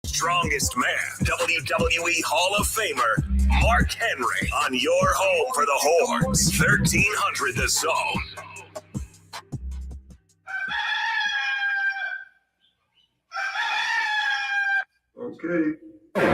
Strongest man, WWE Hall of Famer, Mark Henry, on your home for the Horns, 1300 The Zone. Okay. Good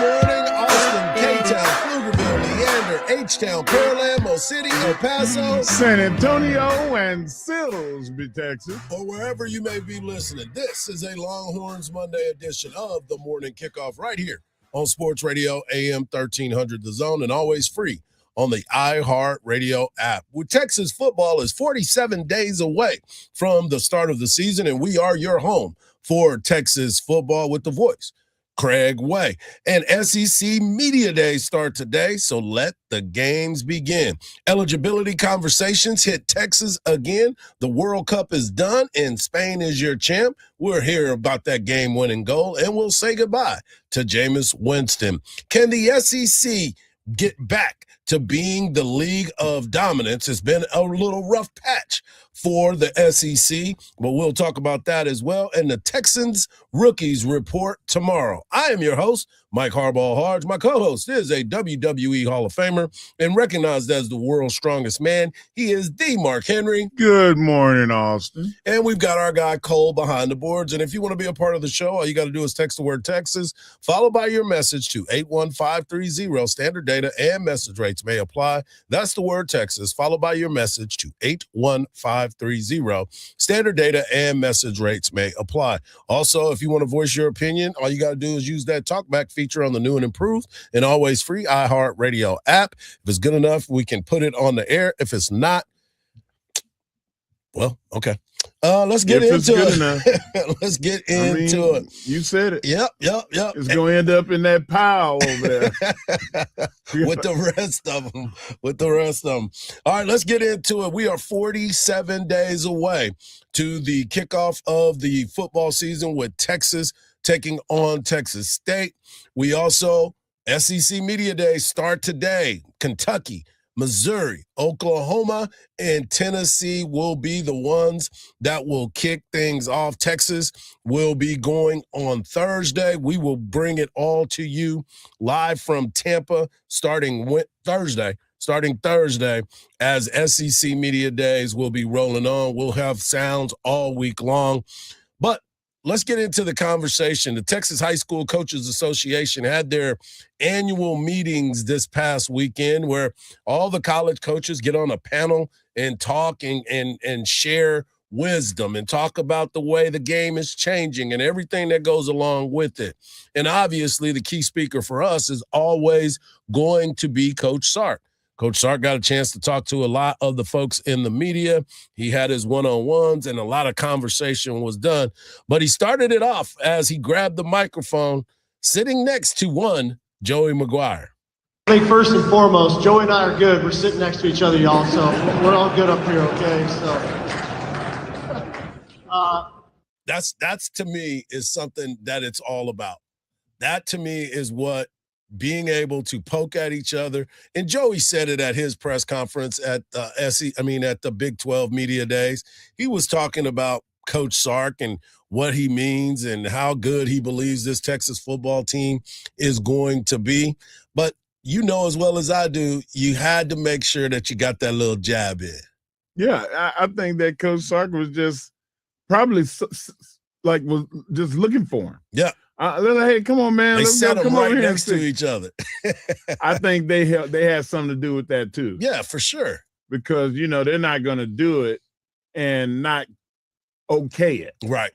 morning, Austin, K-Town, Pflugerville, Leander, H-Town, Pearland, Mo City, El Paso, San Antonio, and Silsbee, Texas. or wherever you may be listening. This is a Longhorns Monday edition of the Morning Kickoff right here on Sports Radio AM 1300 The Zone, and always free on the iHeartRadio app. With Texas football is 47 days away from the start of the season, and we are your home for Texas football with the voice, Craig Way. And SEC Media Days start today, so let the games begin. Eligibility conversations hit Texas again. The World Cup is done, and Spain is your champ. We'll hear about that game-winning goal, and we'll say goodbye to Jameis Winston. Can the SEC get back to being the league of dominance? It's been a little rough patch for the SEC, but we'll talk about that as well. And the Texans rookies report tomorrow. I am your host, Mike Hardball Hardge. My co-host is a WWE Hall of Famer and recognized as the world's strongest man. He is the Mark Henry. Good morning, Austin. And we've got our guy Cole behind the boards. And if you want to be a part of the show, all you got to do is text the word Texas, followed by your message to 81530. Standard data and message rates may apply. That's the word Texas, followed by your message to 81530. Standard data and message rates may apply. Also, if you want to voice your opinion, all you got to do is use that talkback feature on the new and improved and always free iHeartRadio app. If it's good enough, we can put it on the air. If it's not, well, okay. Let's get into it. Let's get into it. You said it. Yep. It's going to end up in that pile over there. With the rest of them. All right, let's get into it. We are 47 days away to the kickoff of the football season with Texas taking on Texas State. We also, SEC Media Days start today. Kentucky, Missouri, Oklahoma, and Tennessee will be the ones that will kick things off. Texas will be going on Thursday. We will bring it all to you live from Tampa starting Thursday as SEC Media Days will be rolling on. We'll have sounds all week long. But let's get into the conversation. The Texas High School Coaches Association had their annual meetings this past weekend where all the college coaches get on a panel and talk and share wisdom and talk about the way the game is changing and everything that goes along with it. And obviously the key speaker for us is always going to be Coach Sark. Coach Sark got a chance to talk to a lot of the folks in the media. He had his one-on-ones and a lot of conversation was done. But he started it off as he grabbed the microphone sitting next to one Joey McGuire. I think first and foremost, Joey and I are good. We're sitting next to each other, y'all, so we're all good up here, okay? So that's to me is something that it's all about. That to me is what being able to poke at each other. And Joey said it at his press conference at the Big 12 Media Days. He was talking about Coach Sark and what he means and how good he believes this Texas football team is going to be. But you know as well as I do, you had to make sure that you got that little jab in. Yeah, I think that Coach Sark was just probably was just looking for him. Yeah. They're like, hey, come on, man. They Let's sat go. them Come right over next here to each other. I think they had something to do with that too. Yeah, for sure. Because, they're not going to do it and not okay it. Right.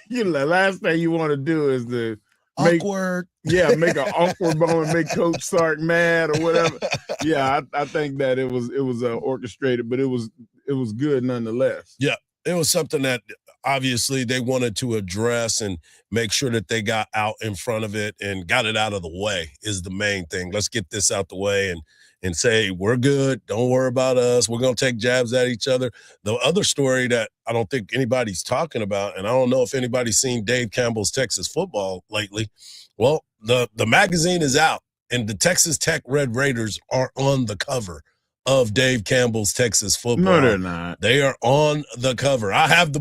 The last thing you want to do is to awkward. Make an awkward moment, make Coach Sark mad or whatever. Yeah, I think that it was orchestrated, but it was good nonetheless. Yeah, it was something that obviously they wanted to address and make sure that they got out in front of it and got it out of the way is the main thing. Let's get this out the way and say, we're good. Don't worry about us. We're going to take jabs at each other. The other story that I don't think anybody's talking about, and I don't know if anybody's seen Dave Campbell's Texas football lately. Well, the magazine is out, and the Texas Tech Red Raiders are on the cover of Dave Campbell's Texas football. No, they're not. They are on the cover. I have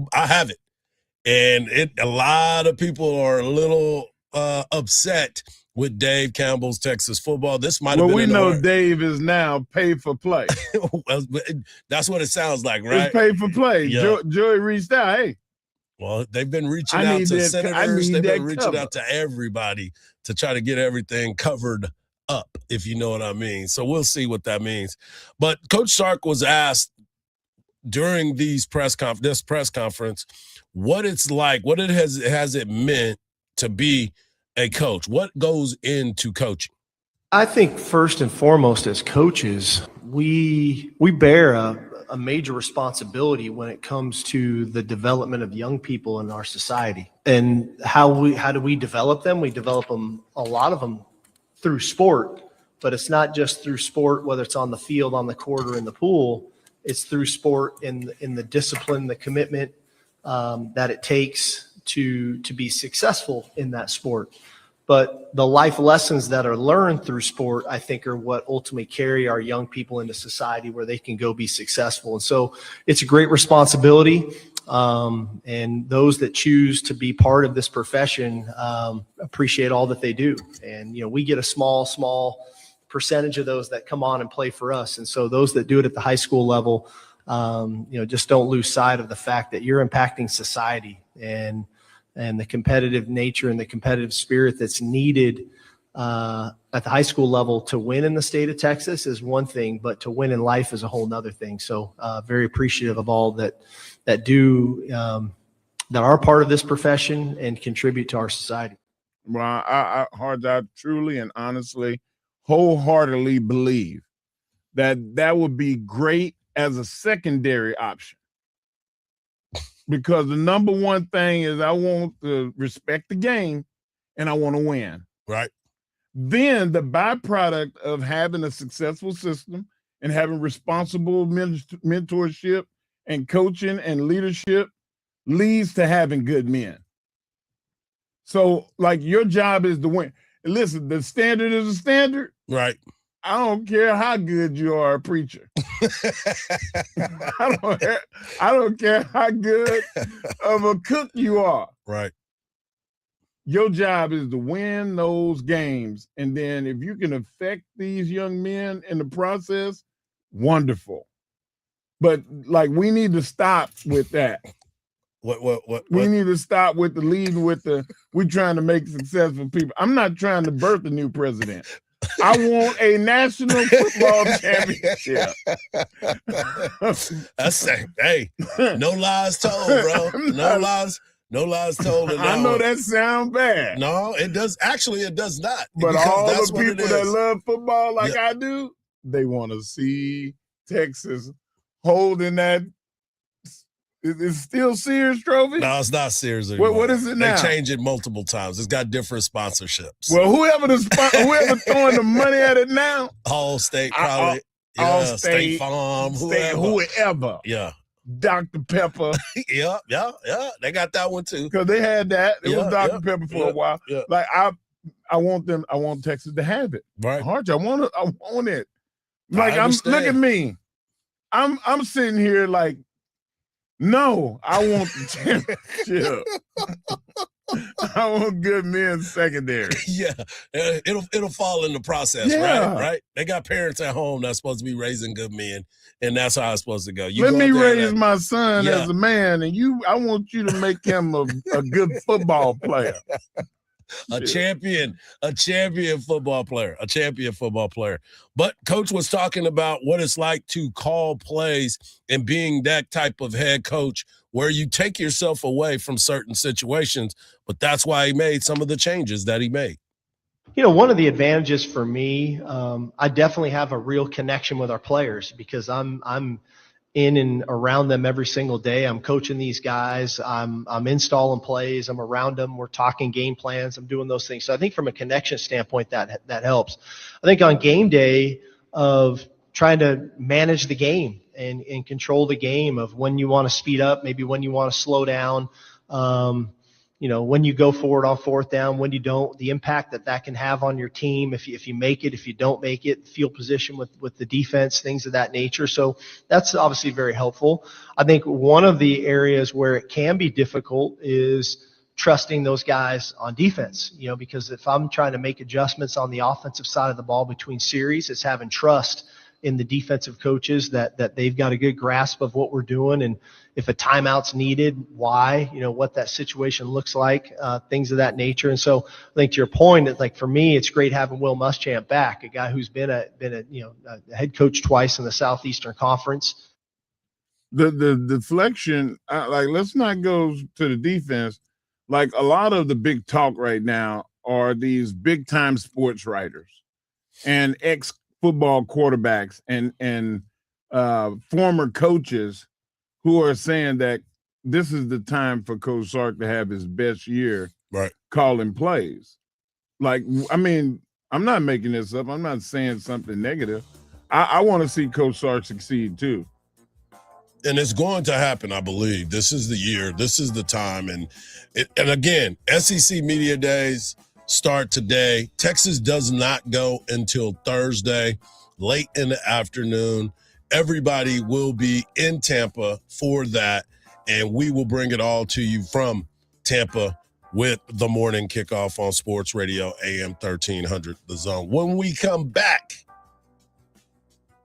it. And a lot of people are a little upset with Dave Campbell's Texas football. This might have been we know Dave is now pay for play. Well, that's what it sounds like, right? It's pay for play. Yeah. Joey reached out. Hey, well, they've been reaching out to senators. They've been reaching out to everybody to try to get everything covered up, if you know what I mean. So we'll see what that means. But Coach Sark was asked during this press conference what it's like, what it has it meant to be a coach. What goes into coaching? I think first and foremost, as coaches, we bear a major responsibility when it comes to the development of young people in our society. And how do we develop them? We develop them, a lot of them, through sport. But it's not just through sport, whether it's on the field, on the court, or in the pool. It's through sport in the discipline, the commitment that it takes to be successful in that sport. But the life lessons that are learned through sport, I think, are what ultimately carry our young people into society where they can go be successful. And so it's a great responsibility. And those that choose to be part of this profession appreciate all that they do. And, we get a small percentage of those that come on and play for us. And so those that do it at the high school level, just don't lose sight of the fact that you're impacting society and the competitive nature and the competitive spirit that's needed at the high school level to win in the state of Texas is one thing, but to win in life is a whole nother thing. So very appreciative of all that are part of this profession and contribute to our society. Well, I truly and honestly, wholeheartedly believe that would be great as a secondary option. Because the number one thing is I want to respect the game and I want to win. Right. Then the byproduct of having a successful system and having responsible mentorship and coaching and leadership leads to having good men. So, like, your job is to win. Listen, the standard is a standard. Right. I don't care how good you are a preacher. I don't care how good of a cook you are. Right. Your job is to win those games. And then if you can affect these young men in the process, wonderful. But we need to stop with that. What? We need to stop with the leading with we're trying to make successful people. I'm not trying to birth a new president. I want a national football championship. That's hey, no lies told, bro. No lies told. I know that sounds bad. No, it does. Actually, it does not. But all the people that love football like I do, they want to see Texas holding that. It's still Sears Trophy? No, it's not Sears anymore. What is it now? They changed it multiple times. It's got different sponsorships. Well, whoever throwing the money at it now. All State, probably. State Farm, whoever. Yeah. Dr. Pepper. Yeah. They got that one too. Because they had that. It was Dr. Pepper for a while. Yeah. Like I want Texas to have it. Right. Hardge, I want it. Like look at me. I'm sitting here like, no, I want the championship. I want good men secondary. Yeah, it'll fall in the process, right? They got parents at home that's supposed to be raising good men, and that's how it's supposed to go. Let me raise my son as a man, and I want you to make him a good football player. A champion football player. But Coach was talking about what it's like to call plays and being that type of head coach where you take yourself away from certain situations, but that's why he made some of the changes that he made. One of the advantages for me, I definitely have a real connection with our players because I'm in and around them every single day. I'm coaching these guys. I'm installing plays. I'm around them. We're talking game plans. I'm doing those things. So I think from a connection standpoint, that helps. I think on game day of trying to manage the game and control the game of when you want to speed up, maybe when you want to slow down, when you go forward on fourth down, when you don't, the impact that can have on your team. If you make it, if you don't make it, field position with the defense, things of that nature. So that's obviously very helpful. I think one of the areas where it can be difficult is trusting those guys on defense, because if I'm trying to make adjustments on the offensive side of the ball between series, it's having trust in the defensive coaches that they've got a good grasp of what we're doing. And if a timeout's needed, why, what that situation looks like, things of that nature. And so I think to your point, that like for me, it's great having Will Muschamp back, a guy who's been a head coach twice in the Southeastern Conference. The deflection, let's not go to the defense. Like a lot of the big talk right now are these big time sports writers and ex-football quarterbacks and former coaches who are saying that this is the time for Coach Sark to have his best year calling plays. I'm not making this up. I'm not saying something negative. I want to see Coach Sark succeed too. And it's going to happen, I believe. This is the year. This is the time. And again, SEC Media Days start today. Texas does not go until Thursday, late in the afternoon. Everybody will be in Tampa for that, and we will bring it all to you from Tampa with the morning kickoff on Sports Radio AM 1300, The Zone. When we come back,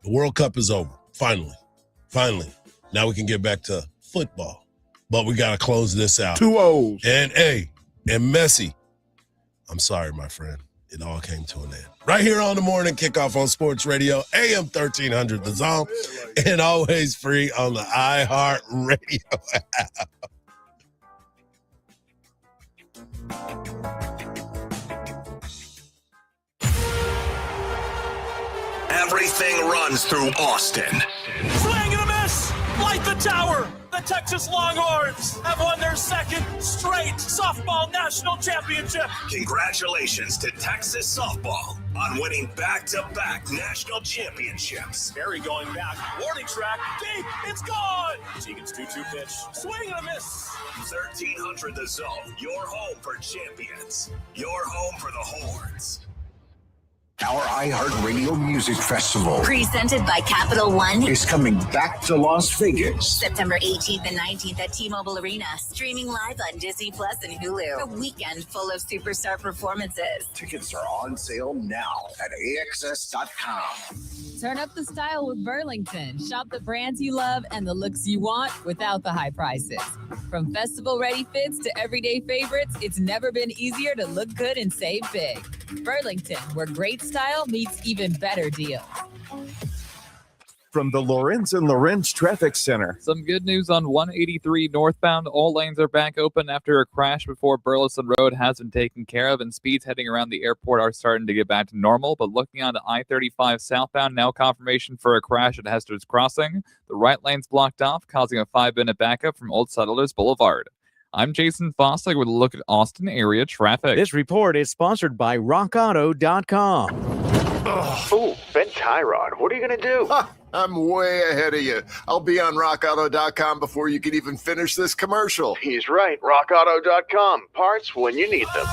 the World Cup is over. Finally. Now we can get back to football, but we got to close this out. 2 O's. And Messi. I'm sorry, my friend. It all came to an end. Right here on the morning kickoff on Sports Radio, AM 1300, The Zone, and always free on the iHeart Radio app. Everything runs through Austin. Swing and a miss! Light the tower! The Texas Longhorns have won their second straight softball national championship. Congratulations to Texas softball on winning back-to-back national championships. Barry going back, warning track, deep, it's gone! Tegan's 2-2 pitch, swing and a miss. 1300 The Zone, your home for champions, your home for the Horns. Our iHeartRadio Music Festival, presented by Capital One, is coming back to Las Vegas. September 18th and 19th at T-Mobile Arena. Streaming live on Disney Plus and Hulu. A weekend full of superstar performances. Tickets are on sale now at AXS.com. Turn up the style with Burlington. Shop the brands you love and the looks you want without the high prices. From festival-ready fits to everyday favorites, it's never been easier to look good and save big. Burlington, where great style meets even better deals. From the Lorenz and Lorenz Traffic Center. Some good news on 183 northbound. All lanes are back open after a crash before Burleson Road has been taken care of, and speeds heading around the airport are starting to get back to normal. But looking on to I-35 southbound, now confirmation for a crash at Hester's Crossing. The right lane's blocked off, causing a 5-minute backup from Old Settlers Boulevard. I'm Jason Fossick with a look at Austin area traffic. This report is sponsored by RockAuto.com. Oh, Ben Tyrod, what are you going to do? I'm way ahead of you. I'll be on RockAuto.com before you can even finish this commercial. He's right. RockAuto.com. Parts when you need them.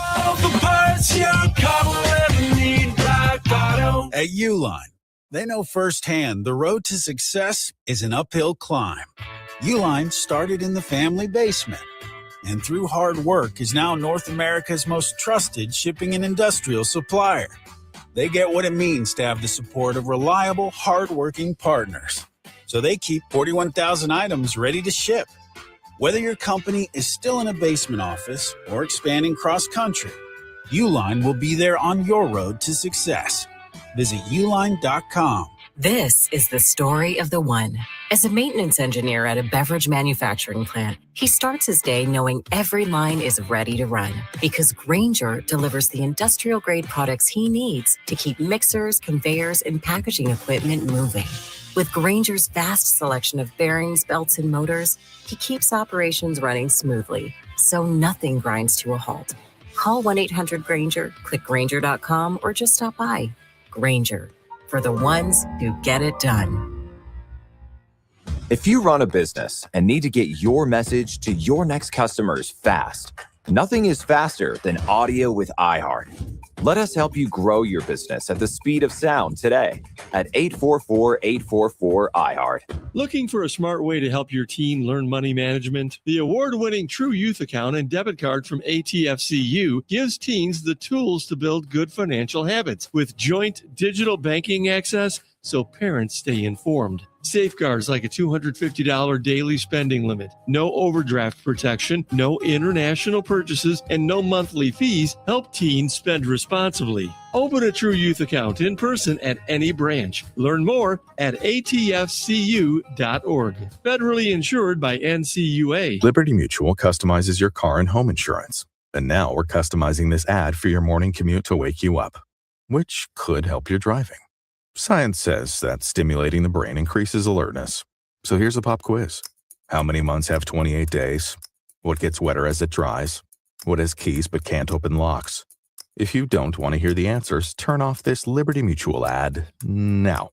At Uline, they know firsthand the road to success is an uphill climb. Uline started in the family basement, and through hard work is now North America's most trusted shipping and industrial supplier. They get what it means to have the support of reliable, hardworking partners. So they keep 41,000 items ready to ship. Whether your company is still in a basement office or expanding cross-country, Uline will be there on your road to success. Visit uline.com. This is the story of the one. As a maintenance engineer at a beverage manufacturing plant, he starts his day knowing every line is ready to run because Grainger delivers the industrial-grade products he needs to keep mixers, conveyors, and packaging equipment moving. With Grainger's vast selection of bearings, belts, and motors, he keeps operations running smoothly, so nothing grinds to a halt. Call 1-800-GRAINGER, click Grainger.com, or just stop by. Grainger, for the ones who get it done. If you run a business and need to get your message to your next customers fast, Nothing is faster than audio with iHeart. Let us help you grow your business at the speed of sound today at 844-844-iHeart. Looking for a smart way to help your teen learn money management? The award-winning True Youth account and debit card from ATFCU gives teens the tools to build good financial habits with joint digital banking access so parents stay informed. Safeguards like a $250 daily spending limit, no overdraft protection, no international purchases, and no monthly fees help teens spend responsibly. Open a True Youth account in person at any branch. Learn more at atfcu.org. Federally insured by NCUA. Liberty Mutual customizes your car and home insurance. And now we're customizing this ad for your morning commute to wake you up, which could help your driving. Science says that stimulating the brain increases alertness. So here's a pop quiz. How many months have 28 days? What gets wetter as it dries? What has keys but can't open locks? If you don't want to hear the answers, turn off this Liberty Mutual ad now.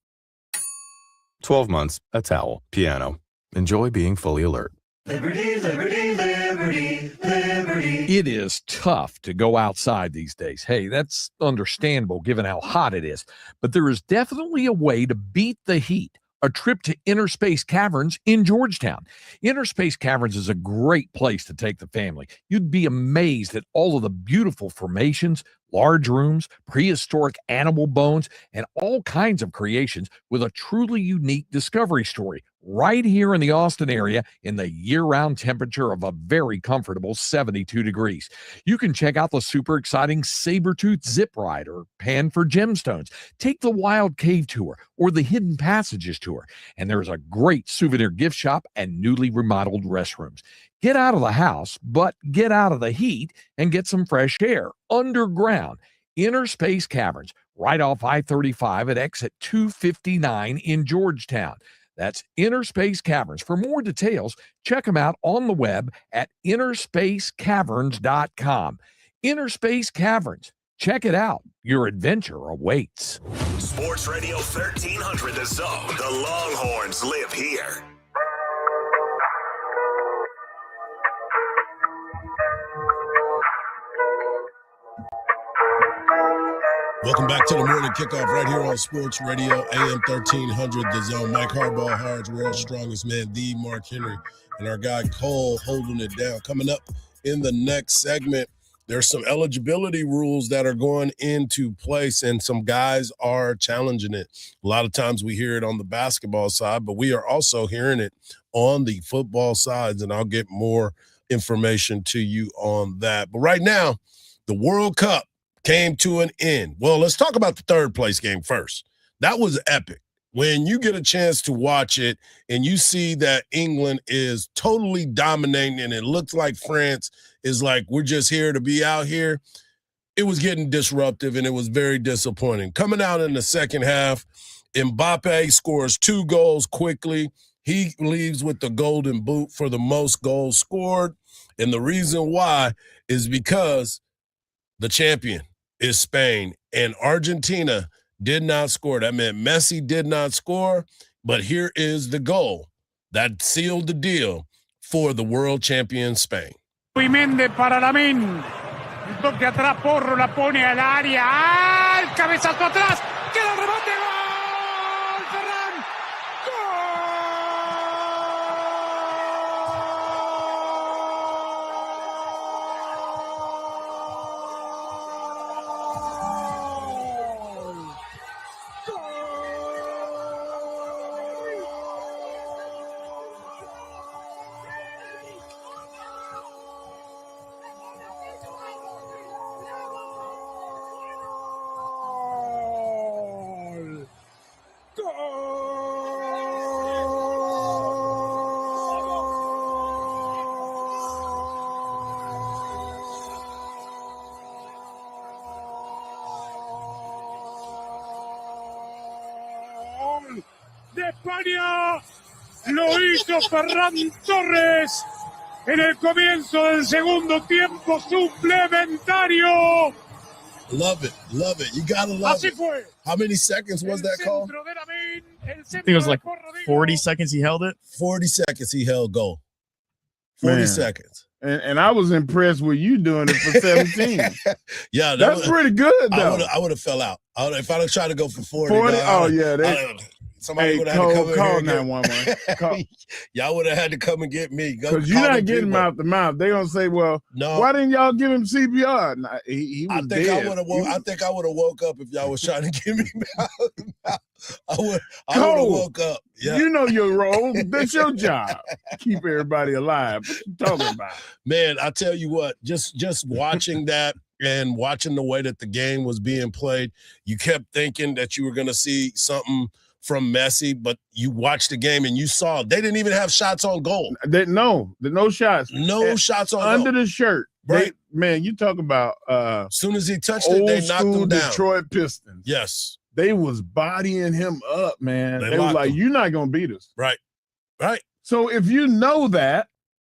12 months, a towel, piano. Enjoy being fully alert. Liberty, liberty, liberty, liberty. It is tough to go outside these days. Hey, that's understandable given how hot it is. But there is definitely a way to beat the heat. A trip to Inner Space Caverns in Georgetown. Inner Space Caverns is a great place to take the family. You'd be amazed at all of the beautiful formations, large rooms, prehistoric animal bones, and all kinds of creations with a truly unique discovery story right here in the Austin area in the year-round temperature of a very comfortable 72 degrees. You can check out the super exciting saber-tooth zip ride or pan for gemstones. Take the wild cave tour or the hidden passages tour. And there's a great souvenir gift shop and newly remodeled restrooms. Get out of the house, but get out of the heat and get some fresh air underground. Inner Space Caverns, right off I-35 at exit 259 in Georgetown. That's Inner Space Caverns. For more details, check them out on the web at innerspacecaverns.com. Inner Space Caverns. Check it out. Your adventure awaits. Sports Radio 1300 The Zone. The Longhorns live here. Welcome back to the morning kickoff right here on Sports Radio, AM 1300, The Zone. Mike Hardball, Hardge, world's strongest man, the Mark Henry, and our guy Cole holding it down. Coming up in the next segment, there's some eligibility rules that are going into place, and some guys are challenging it. A lot of times we hear it on the basketball side, but we are also hearing it on the football sides, and I'll get more information to you on that. But right now, the World Cup came to an end. Well, let's talk about the third place game first. That was epic. When you get a chance to watch it and you see that England is totally dominating and it looks like France is like, we're just here to be out here, it was getting disruptive and it was very disappointing. Coming out in the second half, Mbappe scores 2 goals quickly. He leaves with the golden boot for the most goals scored. And the reason why is because the champion is Spain, and Argentina did not score. That meant Messi did not score, but here is the goal that sealed the deal for the world champion Spain. Mende para Lamin. El toque atrás, Porro la pone al área. ¡Ah! El cabezazo atrás. Queda el rebote. ¡Gol! Ferran. De España lo hizo Ferran Torres en el comienzo del segundo tiempo suplementario. Love it. You gotta love Así it. fue. How many seconds was that call? I think it was like 40 seconds he held it. 40 seconds he held goal. 40 Man. seconds. And I was impressed with you doing it for 17. Yeah, That's pretty good, though. I would have fell out. If I'd have tried to go for 40. 40? No, Yeah. Somebody would have had to come in call here and 911. y'all would have had to come and get me. Because you're not getting mouth to mouth. They're going to say, well, why didn't y'all give him CPR? Nah, he was dead. I think I would have woke up if y'all was trying to give me mouth to mouth. I would have woke up. Yeah. You know your role. That's your job. Keep everybody alive. What you talking about? Man, I tell you what, just watching that and watching the way that the game was being played, you kept thinking that you were going to see something from Messi, but you watched the game and you saw they didn't even have shots on goal. No shots. No shots on under goal. The shirt. Right. You talk about as soon as he touched it, they knocked him down. Detroit Pistons. Yes. They was bodying him up, man. They were like, you're not going to beat us. Right. Right. So if you know that,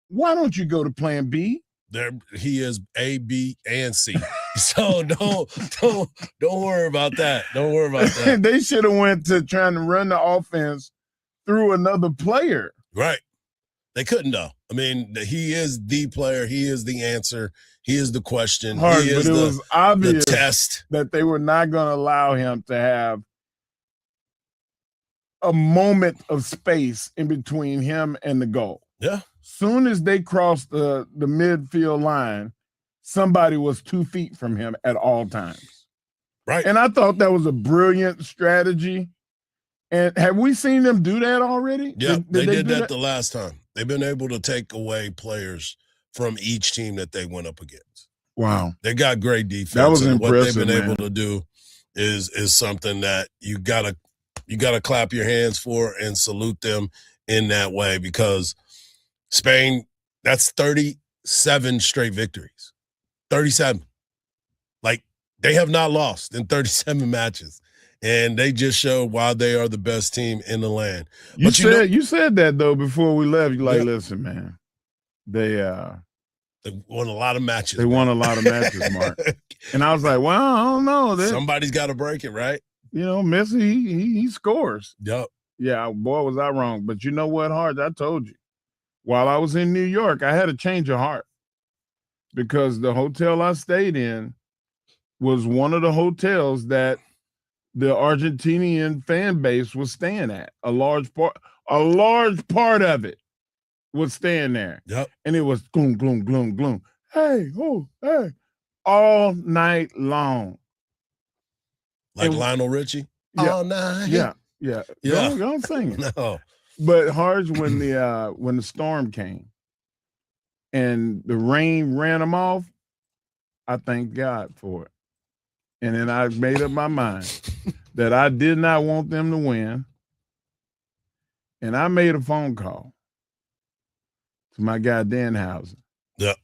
why don't you go to plan B? There he is, A, B, and C. So don't worry about that. Don't worry about that. They should have went to trying to run the offense through another player. Right. They couldn't though. I mean, he is the player. He is the answer. He is the question. Hard, he is but it was obvious the test that they were not going to allow him to have a moment of space in between him and the goal. Yeah. Soon as they crossed the midfield line, somebody was 2 feet from him at all times. Right. And I thought that was a brilliant strategy. And have we seen them do that already? Yeah, they did that the last time. They've been able to take away players from each team that they went up against. Wow. They got great defense. That was impressive. What they've been man. able to do is something that you gotta clap your hands for and salute them in that way, because Spain, that's 37 straight victories. 37. Like, they have not lost in 37 matches. And they just showed why they are the best team in the land. You said that though before we left. You're like, listen, man, they won a lot of matches. They won a lot of matches, Mark. And I was like, well, I don't know. Somebody's got to break it, right? You know, Messi, he scores. Yep. Yeah, boy, was I wrong. But you know what, Hardge? I told you. While I was in New York, I had a change of heart because the hotel I stayed in was one of the hotels that the Argentinian fan base was staying at. A large part of it was staying there. Yep. And it was gloom, gloom, gloom, gloom. Hey, all night long. Like Lionel Richie? Yeah, all night. Yeah. Don't sing it. No. But Hardge, when the storm came and the rain ran them off, I thank God for it. And then I made up my mind that I did not want them to win. And I made a phone call to my guy, Danhausen. Yep.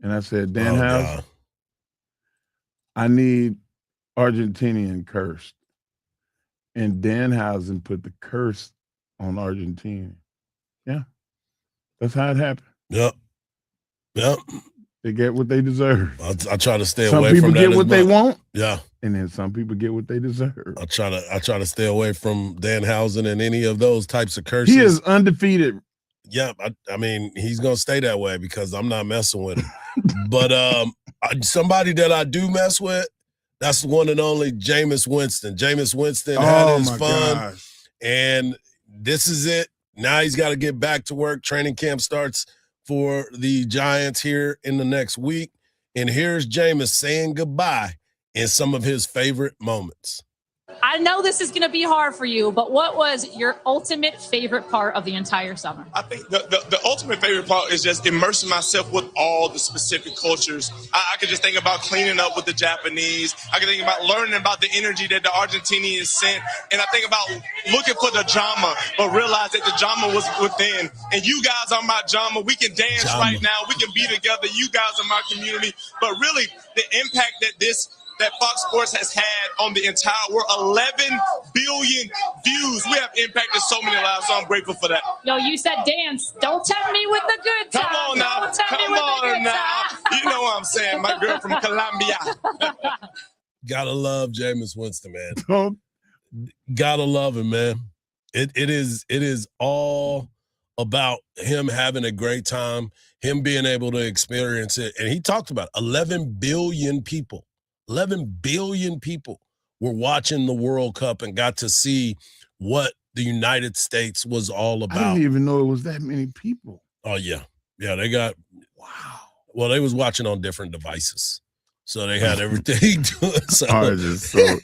And I said, Danhausen, I need Argentinian cursed. And Danhausen put the curse on Argentina. Yeah. That's how it happened. Yep. They get what they deserve. I try to stay away from that. Some people get what they want. Yeah. And then some people get what they deserve. I try to stay away from Danhausen and any of those types of curses. He is undefeated. Yeah, I mean, he's gonna stay that way because I'm not messing with him. But somebody that I do mess with, that's the one and only Jameis Winston. Jameis Winston had his fun, and this is it. Now he's got to get back to work. Training camp starts for the Giants here in the next week. And here's Jameis saying goodbye in some of his favorite moments. I know this is going to be hard for you, but what was your ultimate favorite part of the entire summer? I think the ultimate favorite part is just immersing myself with all the specific cultures. I could just think about cleaning up with the Japanese. I could think about learning about the energy that the Argentinians sent. And I think about looking for the drama, but realize that the drama was within. And you guys are my drama. We can dance right now. We can be together. You guys are my community. But really, the impact that Fox Sports has had on the entire world, 11 billion views. We have impacted so many lives, so I'm grateful for that. Yo, you said dance. Don't tempt me with the good time. Come on now. You know what I'm saying. My girl from Colombia. Gotta love Jameis Winston, man. Gotta love him, man. It is all about him having a great time, him being able to experience it. And he talked about 11 billion people. 11 billion people were watching the World Cup and got to see what the United States was all about. I didn't even know it was that many people. Oh, yeah. Yeah, they got – wow. Well, they was watching on different devices. So they had everything to it. So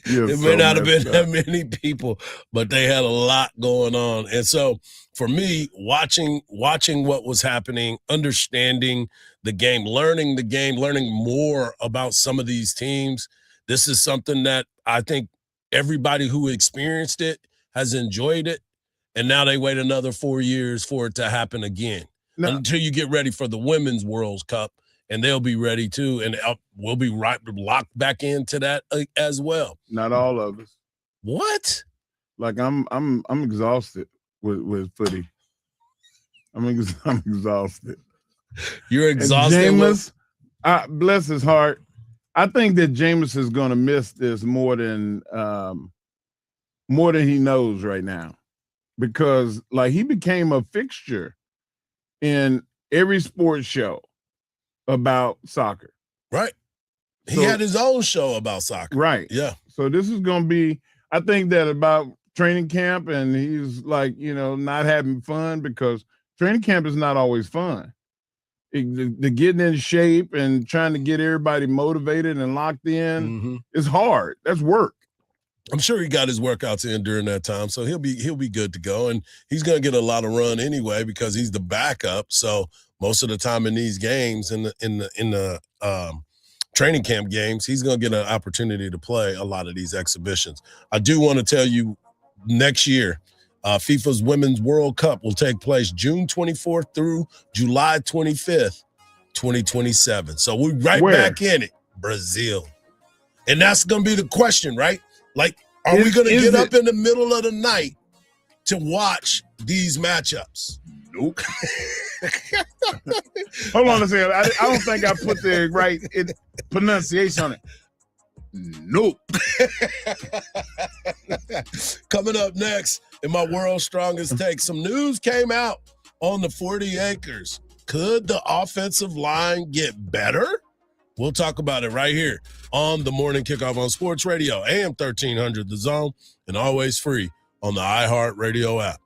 it may not have been that many people, but they had a lot going on. And so for me, watching what was happening, understanding the game, learning more about some of these teams, this is something that I think everybody who experienced it has enjoyed it. And now they wait another 4 years for it to happen again until you get ready for the Women's World Cup. And they'll be ready too, and we'll be locked back into that as well. Not all of us. What? Like I'm exhausted with footy. I'm exhausted. You're exhausted. Jameis, bless his heart. I think that Jameis is going to miss this more than he knows right now, because like he became a fixture in every sports show about soccer. Right. He had his own show about soccer. Right. Yeah. So this is going to be, I think that about training camp, and he's like, not having fun, because training camp is not always fun. The getting in shape and trying to get everybody motivated and locked in is hard. That's work. I'm sure he got his workouts in during that time, so he'll be good to go. And he's going to get a lot of run anyway because he's the backup. So most of the time in these games, in the training camp games, he's going to get an opportunity to play a lot of these exhibitions. I do want to tell you, next year, FIFA's Women's World Cup will take place June 24th through July 25th, 2027. So we're back in it, Brazil. And that's going to be the question, right? Like, are we going to get up in the middle of the night to watch these matchups? Nope. Hold on a second. I don't think I put the right pronunciation on it. Nope. Coming up next in my World's Strongest Take, some news came out on the 40 acres. Could the offensive line get better? We'll talk about it right here on the Morning Kickoff on Sports Radio, AM 1300 The Zone, and always free on the iHeartRadio app.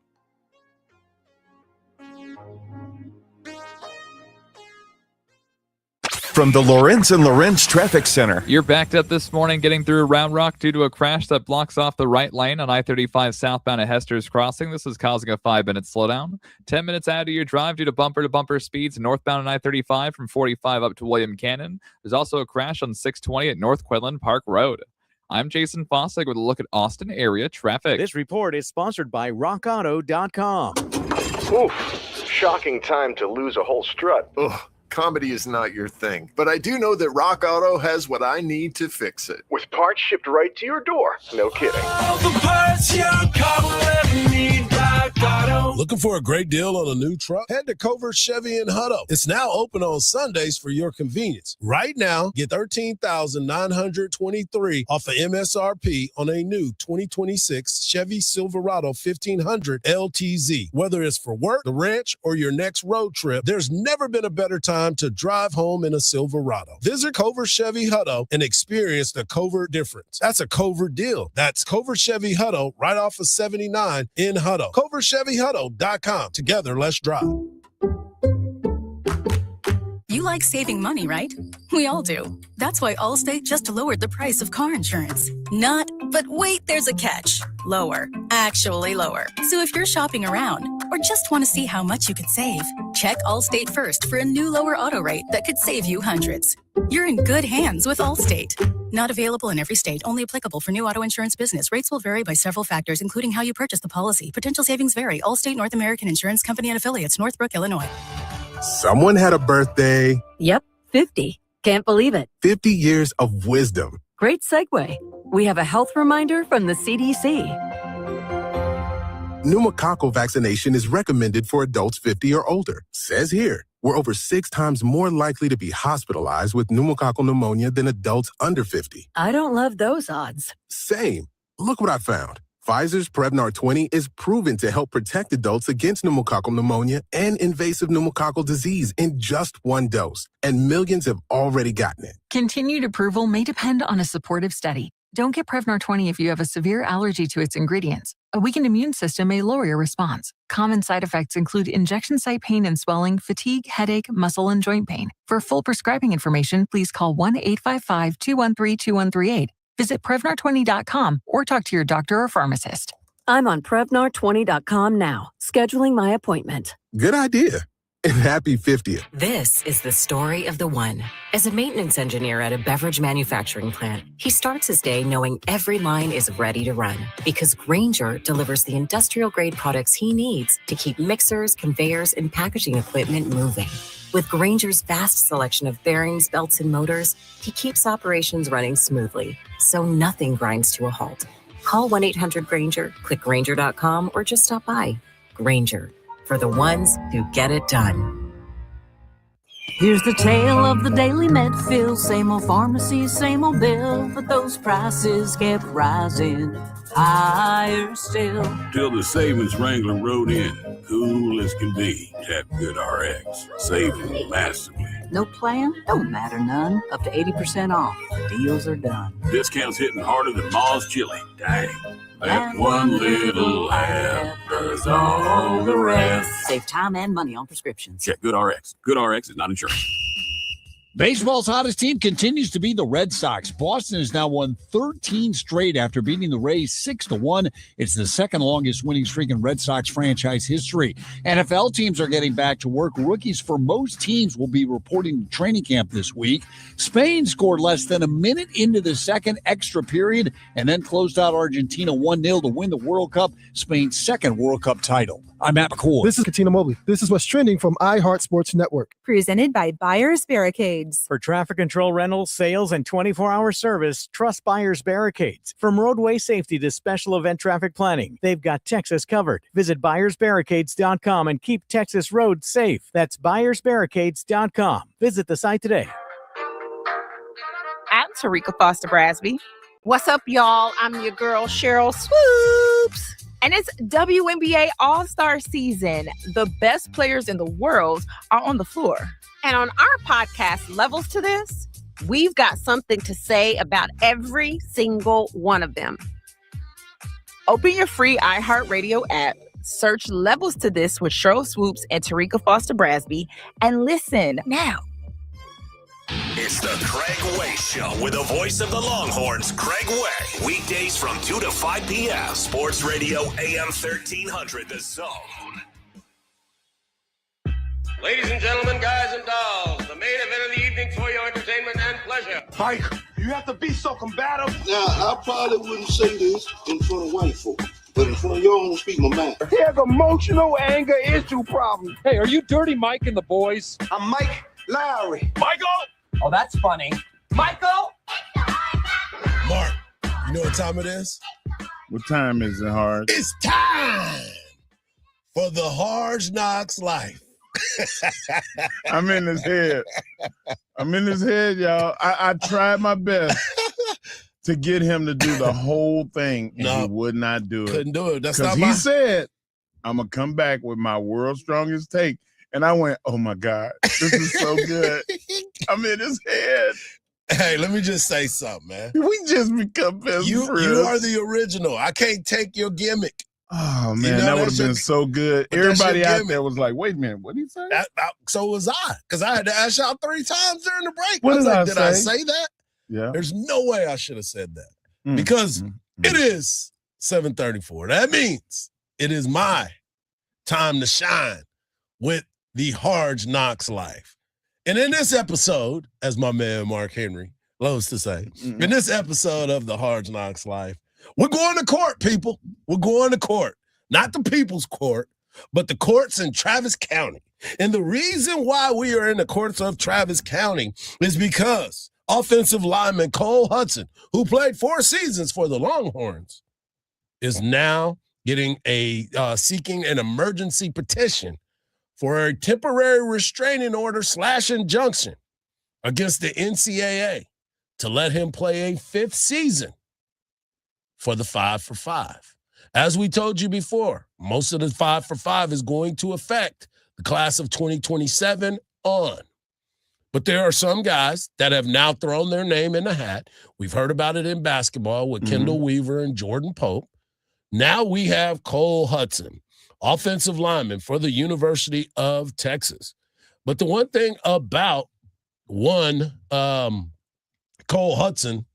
From the Lawrence and Lawrence Traffic Center. You're backed up this morning getting through Round Rock due to a crash that blocks off the right lane on I-35 southbound at Hester's Crossing. This is causing a 5-minute slowdown. 10 minutes out of your drive due to bumper-to-bumper speeds northbound on I-35 from 45 up to William Cannon. There's also a crash on 620 at North Quinlan Park Road. I'm Jason Fossig with a look at Austin area traffic. This report is sponsored by RockAuto.com. Oof, shocking time to lose a whole strut. Ugh. Comedy is not your thing, but I do know that Rock Auto has what I need to fix it. With parts shipped right to your door. No kidding. All the parts your car will ever need, Rock Auto. Looking for a great deal on a new truck? Head to Covert Chevy in Hutto. It's now open on Sundays for your convenience. Right now, get $13,923 off of MSRP on a new 2026 Chevy Silverado 1500 LTZ. Whether it's for work, the ranch, or your next road trip, there's never been a better time to drive home in a Silverado. Visit Covert Chevy Hutto and experience the Covert difference. That's a Covert deal. That's Covert Chevy Hutto right off of 79 in Hutto. CovertChevyHutto.com. Together, let's drive. You like saving money, right? We all do. That's why Allstate just lowered the price of car insurance. Not, but wait, there's a catch. Lower. Actually lower. So if you're shopping around or just want to see how much you could save, check Allstate first for a new lower auto rate that could save you hundreds. You're in good hands with Allstate. Not available in every state, only applicable for new auto insurance business. Rates will vary by several factors, including how you purchase the policy. Potential savings vary. Allstate North American Insurance Company and Affiliates, Northbrook, Illinois. Someone had a birthday. Yep, 50. Can't believe it. 50 years of wisdom. Great segue. We have a health reminder from the CDC. Pneumococcal vaccination is recommended for adults 50 or older. Says here, we're over 6 times more likely to be hospitalized with pneumococcal pneumonia than adults under 50. I don't love those odds. Same. Look what I found. Pfizer's Prevnar 20 is proven to help protect adults against pneumococcal pneumonia and invasive pneumococcal disease in just one dose, and millions have already gotten it. Continued approval may depend on a supportive study. Don't get Prevnar 20 if you have a severe allergy to its ingredients. A weakened immune system may lower your response. Common side effects include injection site pain and swelling, fatigue, headache, muscle, and joint pain. For full prescribing information, please call 1-855-213-2138. Visit Prevnar20.com or talk to your doctor or pharmacist. I'm on Prevnar20.com now, scheduling my appointment. Good idea. And happy 50th. This is the story of the one. As a maintenance engineer at a beverage manufacturing plant, he starts his day knowing every line is ready to run because Grainger delivers the industrial-grade products he needs to keep mixers, conveyors, and packaging equipment moving. With Grainger's vast selection of bearings, belts, and motors, he keeps operations running smoothly, so nothing grinds to a halt. Call 1-800-GRAINGER, click Grainger.com, or just stop by. Grainger, for the ones who get it done. Here's the tale of the daily med fill. Same old pharmacy, same old bill, but those prices kept rising higher still. Till the savings wrangler rode in, cool as can be. Tap Good RX, saving massively. No plan? Don't matter none. Up to 80% off. Deals are done. Discounts hitting harder than Ma's chili. Dang. That one little app does all the rest. Save time and money on prescriptions. Check Good RX. Good RX is not insurance. Baseball's hottest team continues to be the Red Sox. Boston has now won 13 straight after beating the Rays 6-1. It's the second longest winning streak in Red Sox franchise history. NFL teams are getting back to work. Rookies for most teams will be reporting to training camp this week. Spain scored less than a minute into the second extra period and then closed out Argentina 1-0 to win the World Cup, Spain's second World Cup title. I'm Matt McCoy. This is Katina Mobley. This is what's trending from iHeart Sports Network. Presented by Buyers Barricades. For traffic control rentals, sales, and 24-hour service, trust Buyers Barricades. From roadway safety to special event traffic planning, they've got Texas covered. Visit buyersbarricades.com and keep Texas roads safe. That's buyersbarricades.com. Visit the site today. I'm Tarika Foster Brasby. What's up, y'all? I'm your girl, Cheryl Swoops. And it's WNBA All-Star season. The best players in the world are on the floor. And on our podcast, Levels to This, we've got something to say about every single one of them. Open your free iHeartRadio app, search Levels to This with Cheryl Swoops and Tarika Foster Brasby, and listen now. It's the Craig Way Show with the voice of the Longhorns, Craig Way. Weekdays from 2 to 5 p.m. Sports Radio AM 1300, The Zone. Ladies and gentlemen, guys and dolls, the main event of the evening for your entertainment and pleasure. Mike, you have to be so combative. Now, I probably wouldn't say this in front of white folk, but in front of y'all, I'm gonna speak my mind. He has emotional anger issue problem. Hey, are you Dirty Mike and the boys? I'm Mike Lowry. Michael! Oh, that's funny. Michael! Mark, you know what time it is? What time is it, Hardge? It's time for the Hardge Knocks Life. I'm in his head. Y'all. I tried my best to get him to do the whole thing, and he would not do it. Couldn't do it. That's because not he said, I'm going to come back with my world's strongest take. And I went, oh, my God, this is so good. I'm in his head. Hey, let me just say something, man. We just become best friends. You are the original. I can't take your gimmick. Oh, man, that would have been so good. Everybody out there was like, wait a minute, what did he say? So was I, because I had to ask y'all 3 times during the break. What did I did say? I say that? Yeah. There's no way I should have said that because it is 7:34. That means it is my time to shine with the Hardge Knocks Life. And in this episode, as my man Mark Henry loves to say, in this episode of the Hardge Knocks Life, we're going to court, people. We're going to court. Not the people's court, but the courts in Travis County. And the reason why we are in the courts of Travis County is because offensive lineman Cole Hudson, who played 4 seasons for the Longhorns, is now getting seeking an emergency petition for a temporary restraining order / injunction against the NCAA to let him play a 5th season for the 5 for 5. As we told you before, most of the 5 for 5 is going to affect the class of 2027 on. But there are some guys that have now thrown their name in the hat. We've heard about it in basketball with Kendall Weaver and Jordan Pope. Now we have Cole Hudson, offensive lineman for the University of Texas. But the one thing about Cole Hudson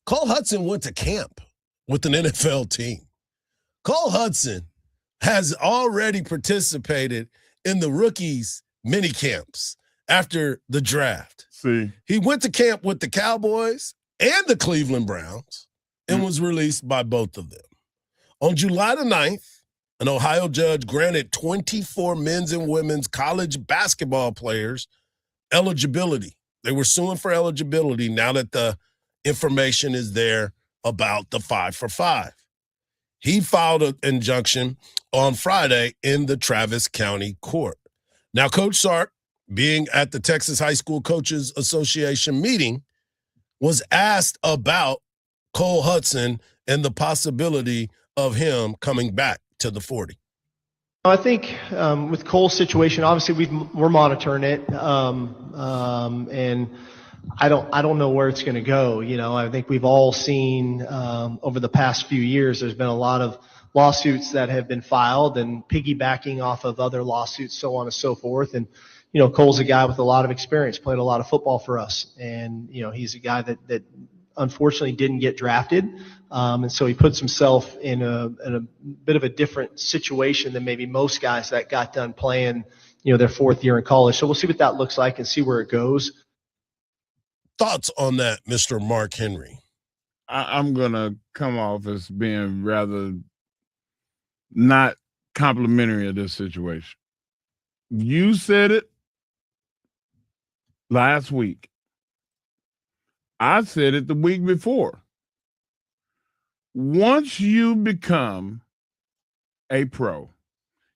went to camp with an NFL team. Cole Hudson has already participated in the rookies mini camps after the draft. See, he went to camp with the Cowboys and the Cleveland Browns and was released by both of them. On July the 9th, an Ohio judge granted 24 men's and women's college basketball players eligibility. They were suing for eligibility now that the information is there about the 5 for 5. He filed an injunction on Friday in the Travis County Court. Now, Coach Sark, being at the Texas High School Coaches Association meeting, was asked about Cole Hudson and the possibility of him coming back to the 40. I think with Cole's situation, obviously we're monitoring it, and I don't know where it's going to go. You know, I think we've all seen over the past few years, there's been a lot of lawsuits that have been filed and piggybacking off of other lawsuits, so on and so forth. And you know, Cole's a guy with a lot of experience, played a lot of football for us, and you know, he's a guy that unfortunately didn't get drafted. And so he puts himself in a bit of a different situation than maybe most guys that got done playing, you know, their 4th year in college. So we'll see what that looks like and see where it goes. Thoughts on that, Mr. Mark Henry? I'm going to come off as being rather not complimentary of this situation. You said it last week. I said it the week before. Once you become a pro,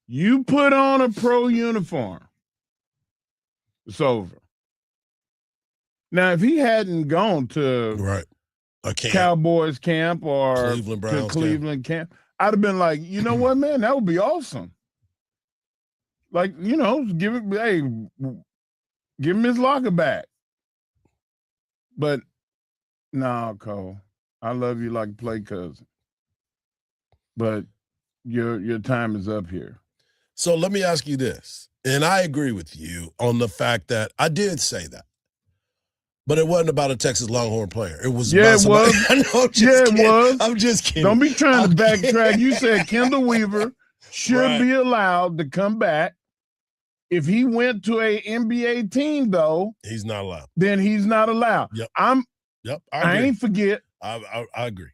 you put on a pro uniform, it's over. Now, if he hadn't gone to Cowboys camp or Cleveland Browns to Cleveland camp, I'd have been like, you know what, man, that would be awesome. Like, you know, give him his locker back. But no, Cole, I love you like a play cousin, but your time is up here. So let me ask you this, and I agree with you on the fact that I did say that, but it wasn't about a Texas Longhorn player. It was about somebody. I know, it was. I'm just kidding. Don't be trying to backtrack. You said Kendall Weaver should be allowed to come back. If he went to a NBA team, though, he's not allowed. Then he's not allowed. Yep. I ain't forget. I agree.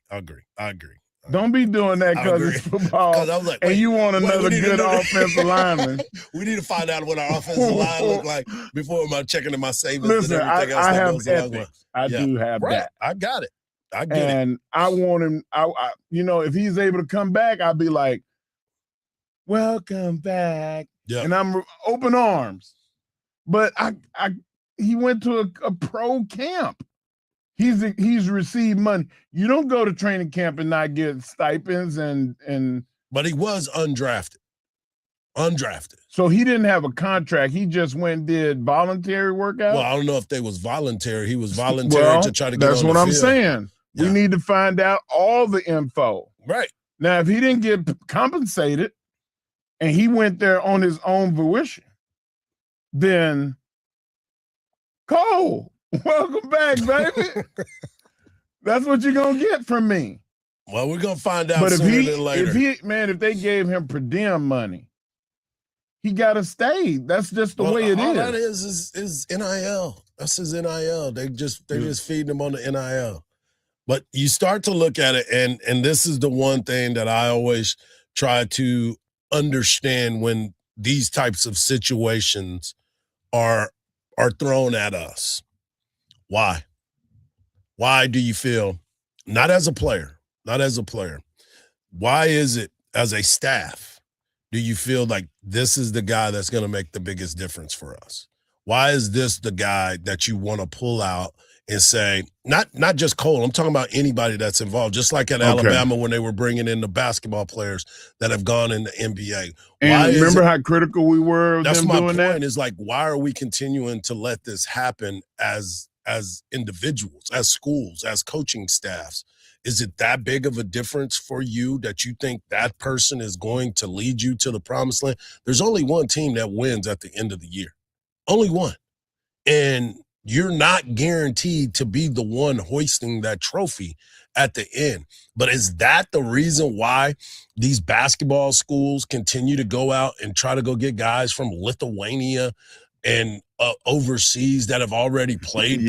Don't be doing that because it's football. I was like, and you want another good offensive lineman. We need to find out what our offensive line look like before I'm checking in my savings. Listen, and everything else I that have goes along ethics. with. I do have that. I got it. I get it. And I want him. I you know, if he's able to come back, I'll be like, "Welcome back," and I'm open arms. But he went to a pro camp. He's received money. You don't go to training camp and not get stipends and. But he was undrafted. So he didn't have a contract. He just went and did voluntary workout. Well, I don't know if they was voluntary. He was voluntary to try to get on the field. That's what I'm saying. Yeah. We need to find out all the info. Right. Now, if he didn't get compensated and he went there on his own volition, then Cole, welcome back, baby. That's what you're going to get from me. Well, we're going to find out sooner than later. If they gave him per diem money, he got to stay. That's just the way it is. All that is NIL. That's his NIL. They're just feeding him on the NIL. But you start to look at it, and this is the one thing that I always try to understand when these types of situations are thrown at us. Why? Why do you feel, not as a player, why is it as a staff do you feel like this is the guy that's going to make the biggest difference for us? Why is this the guy that you want to pull out and say, not just Cole, I'm talking about anybody that's involved, just like at Alabama when they were bringing in the basketball players that have gone in the NBA. And remember how critical we were of that's them my doing point, that? is like, why are we continuing to let this happen as individuals, as schools, as coaching staffs? Is it that big of a difference for you that you think that person is going to lead you to the promised land? There's only one team that wins at the end of the year. Only one. And you're not guaranteed to be the one hoisting that trophy at the end. But is that the reason why these basketball schools continue to go out and try to go get guys from Lithuania and overseas that have already played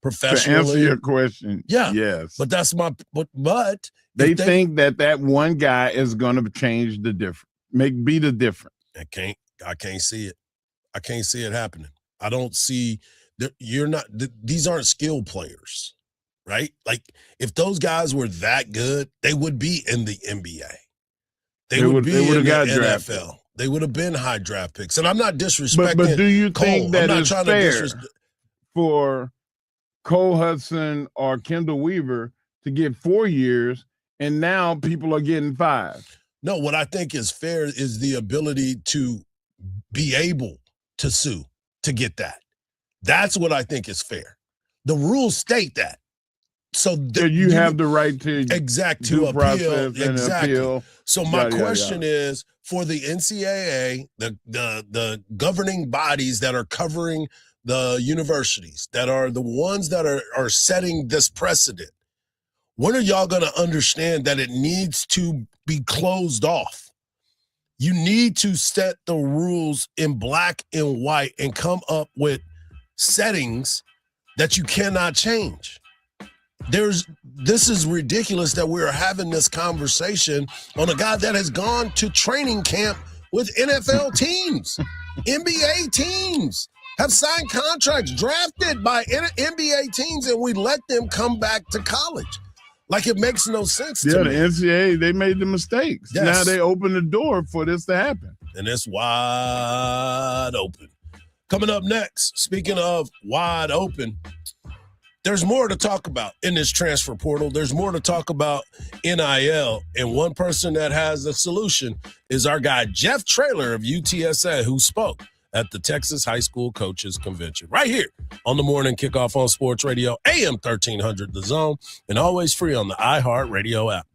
professionally? To answer your question, yeah, yes. But that's my but they think that one guy is going to change the difference, be the difference. I can't see it. I can't see it happening. I don't see that. These aren't skilled players, right? Like, if those guys were that good, they would be in the NBA. They would be in the NFL. Drafted. They would have been high draft picks. And I'm not disrespecting But do you Cole. think that it's fair to for Cole Hudson or Kendall Weaver to get 4 years, and now people are getting 5? No, what I think is fair is the ability to be able to sue to get that. That's what I think is fair. The rules state that. So you have the right to to appeal. Exactly. Appeal. So my question is, for the NCAA, the governing bodies that are covering the universities, that are the ones that are setting this precedent, when are y'all going to understand that it needs to be closed off? You need to set the rules in black and white and come up with settings that you cannot change. This is ridiculous that we're having this conversation on a guy that has gone to training camp with NFL teams. NBA teams have signed contracts drafted by NBA teams, and we let them come back to college. Like, it makes no sense to me. Yeah, the NCAA, they made the mistakes. Yes. Now they open the door for this to happen. And it's wide open. Coming up next, speaking of wide open, there's more to talk about in this transfer portal. There's more to talk about NIL. And one person that has a solution is our guy, Jeff Traylor of UTSA, who spoke at the Texas High School Coaches Convention right here on the Morning Kickoff on Sports Radio, AM 1300 The Zone, and always free on the iHeartRadio app.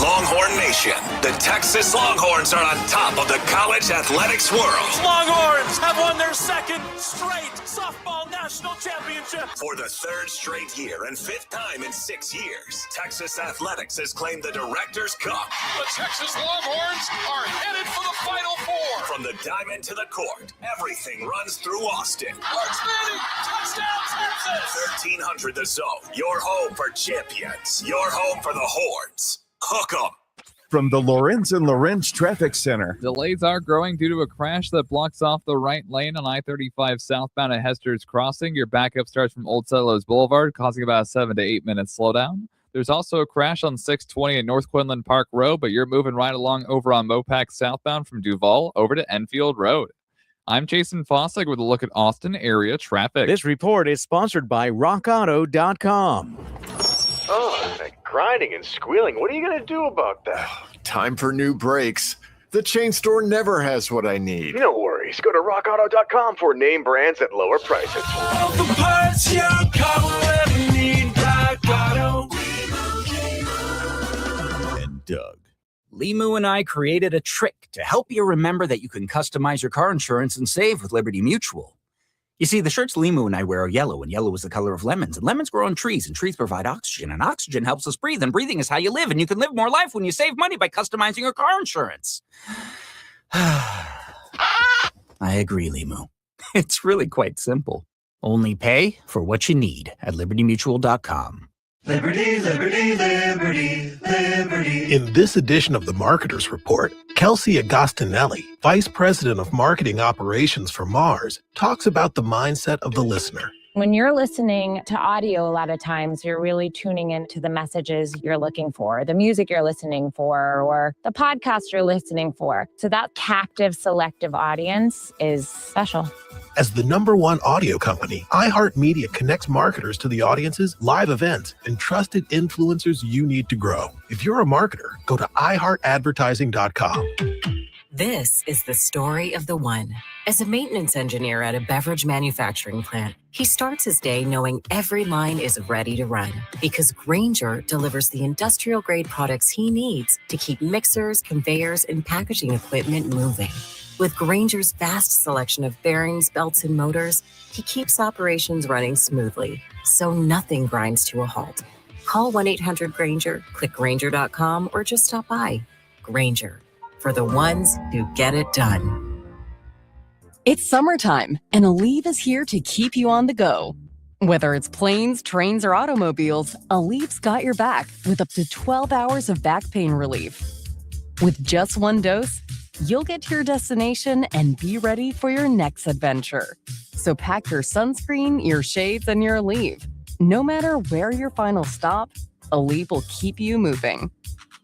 Longhorn Nation, the Texas Longhorns are on top of the college athletics world. Longhorns have won their second straight softball national championship. For the third straight year and fifth time in 6 years, Texas Athletics has claimed the Director's Cup. The Texas Longhorns are headed for the Final Four. From the diamond to the court, everything runs through Austin. Touchdown, Texas! 1300 The Zone, your home for champions, your home for the Horns. Hook 'em. From the Lorenz and Lorenz Traffic Center. Delays are growing due to a crash that blocks off the right lane on I-35 southbound at Hester's Crossing. Your backup starts from Old Settlers Boulevard, causing about a 7 to 8 minute slowdown. There's also a crash on 620 at North Quinlan Park Road, but you're moving right along over on Mopac southbound from Duval over to Enfield Road. I'm Jason Fossig with a look at Austin area traffic. This report is sponsored by RockAuto.com. Oh, that grinding and squealing. What are you going to do about that? Time for new brakes. The chain store never has what I need. No worries. Go to RockAuto.com for name brands at lower prices. All the parts your car will ever need, Rock Auto. And Doug. Limu and I created a trick to help you remember that you can customize your car insurance and save with Liberty Mutual. You see, the shirts Limu and I wear are yellow, and yellow is the color of lemons, and lemons grow on trees, and trees provide oxygen, and oxygen helps us breathe, and breathing is how you live, and you can live more life when you save money by customizing your car insurance. I agree, Limu. It's really quite simple. Only pay for what you need at libertymutual.com. Liberty, liberty, liberty, liberty. In this edition of the Marketer's Report, Kelsey Agostinelli, Vice President of Marketing Operations for Mars, talks about the mindset of the listener. When you're listening to audio, a lot of times you're really tuning into the messages you're looking for, the music you're listening for, or the podcast you're listening for. So that captive, selective audience is special. As the #1 audio company, iHeartMedia connects marketers to the audiences, live events, and trusted influencers you need to grow. If you're a marketer, go to iHeartAdvertising.com. This is the story of the one. As a maintenance engineer at a beverage manufacturing plant, he starts his day knowing every line is ready to run because Grainger delivers the industrial-grade products he needs to keep mixers, conveyors, and packaging equipment moving. With Grainger's vast selection of bearings, belts, and motors, he keeps operations running smoothly, so nothing grinds to a halt. Call 1-800-GRAINGER, click Grainger.com, or just stop by. Grainger, for the ones who get it done. It's summertime, and Aleve is here to keep you on the go. Whether it's planes, trains, or automobiles, Aleve's got your back with up to 12 hours of back pain relief. With just one dose, you'll get to your destination and be ready for your next adventure. So pack your sunscreen, your shades, and your Aleve. No matter where your final stop, Aleve will keep you moving.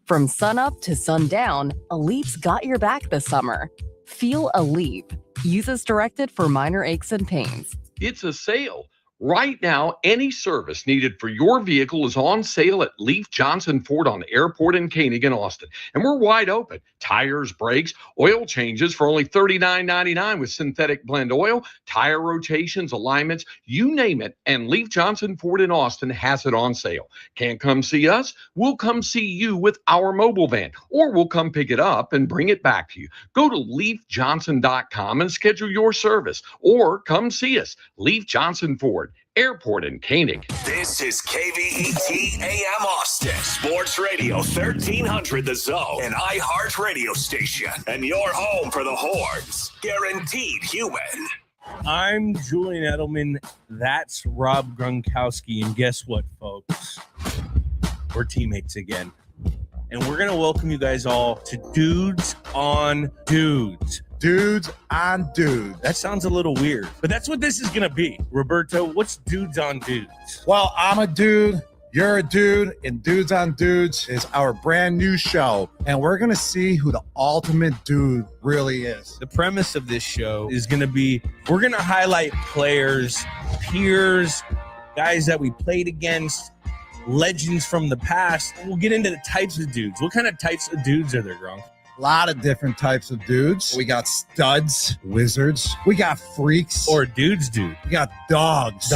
From sunup to sundown, Aleve's got your back this summer. Feel Aleve. Use as directed for minor aches and pains. It's a sale. Right now, any service needed for your vehicle is on sale at Leaf Johnson Ford on Airport and Koenig in Austin. And we're wide open. Tires, brakes, oil changes for only $39.99 with synthetic blend oil, tire rotations, alignments, you name it. And Leaf Johnson Ford in Austin has it on sale. Can't come see us? We'll come see you with our mobile van, or we'll come pick it up and bring it back to you. Go to leafjohnson.com and schedule your service, or come see us. Leaf Johnson Ford, Airport in Koenig. This is KVET AM Austin, Sports Radio 1300 The Zone, an iHeart radio station, and your home for the Horns. Guaranteed human. I'm Julian Edelman. That's Rob Gronkowski. And guess what, folks? We're teammates again. And we're going to welcome you guys all to Dudes on Dudes. Dudes on Dudes. That sounds a little weird, but that's what this is going to be. Roberto, what's Dudes on Dudes? Well, I'm a dude, you're a dude, and Dudes on Dudes is our brand new show. And we're going to see who the ultimate dude really is. The premise of this show is going to be, we're going to highlight players, peers, guys that we played against, legends from the past. We'll get into the types of dudes. What kind of types of dudes are there, Gronk? A lot of different types of dudes. We got studs, wizards. We got freaks. Or dudes, dude. We got dogs.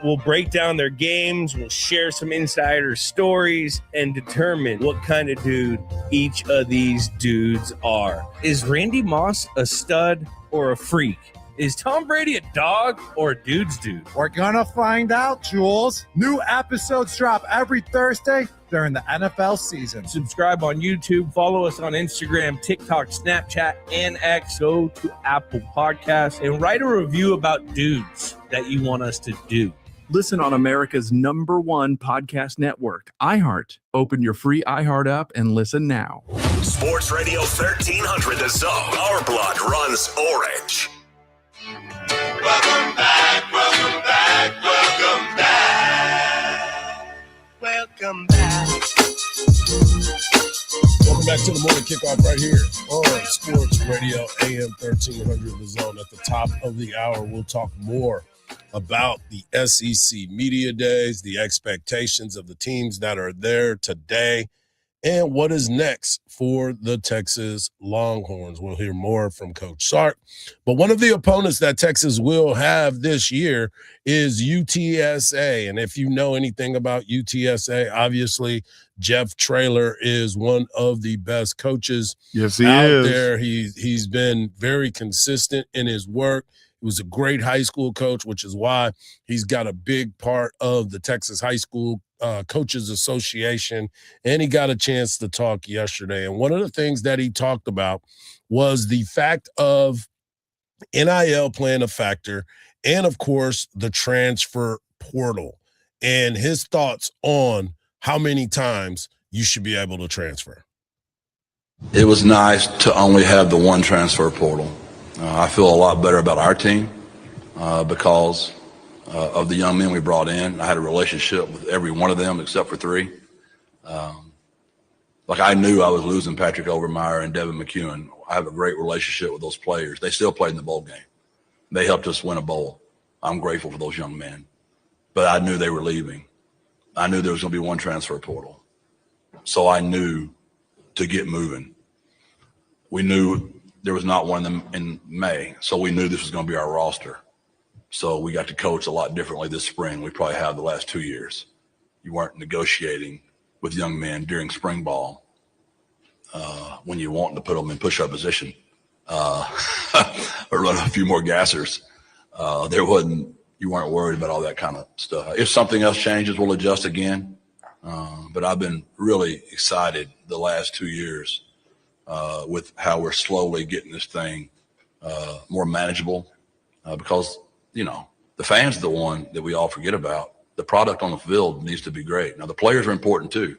We'll break down their games. We'll share some insider stories and determine what kind of dude each of these dudes are. Is Randy Moss a stud or a freak? Is Tom Brady a dog or a dude's dude? We're gonna find out, Jules. New episodes drop every Thursday during the NFL season. Subscribe on YouTube, follow us on Instagram, TikTok, Snapchat, and X. Go to Apple Podcasts and write a review about dudes that you want us to do. Listen on America's #1 podcast network, iHeart. Open your free iHeart app and listen now. Sports Radio 1300 The Zone. Our blood runs orange. Welcome back, welcome back, welcome back. Welcome back. Welcome back to the morning kickoff right here on Sports Radio AM 1300 The Zone. At the top of the hour, we'll talk more about the SEC Media Days, the expectations of the teams that are there today, and what is next for the Texas Longhorns. We'll hear more from Coach Sark. But one of the opponents that Texas will have this year is UTSA. And if you know anything about UTSA, obviously Jeff Traylor is one of the best coaches yes, he out is. there. He's been very consistent in his work. He was a great high school coach, which is why he's got a big part of the Texas High School Coaches Association, and he got a chance to talk yesterday. And one of the things that he talked about was the fact of NIL playing a factor, and of course the transfer portal, and his thoughts on how many times you should be able to transfer. It was nice to only have the one transfer portal. I feel a lot better about our team because of the young men we brought in. I had a relationship with every one of them except for 3. Like I knew I was losing Patrick Overmeyer and Devin McEwen. I have a great relationship with those players. They still played in the bowl game. They helped us win a bowl. I'm grateful for those young men. But I knew they were leaving. I knew there was going to be one transfer portal. So I knew to get moving. We knew there was not one of them in May, so we knew this was going to be our roster. So we got to coach a lot differently this spring. We probably have the last 2 years. You weren't negotiating with young men during spring ball when you want to put them in push-up position or run a few more gassers. You weren't worried about all that kind of stuff. If something else changes, we'll adjust again. But I've been really excited the last 2 years with how we're slowly getting this thing more manageable because, the fans are the one that we all forget about. The product on the field needs to be great. Now, the players are important too.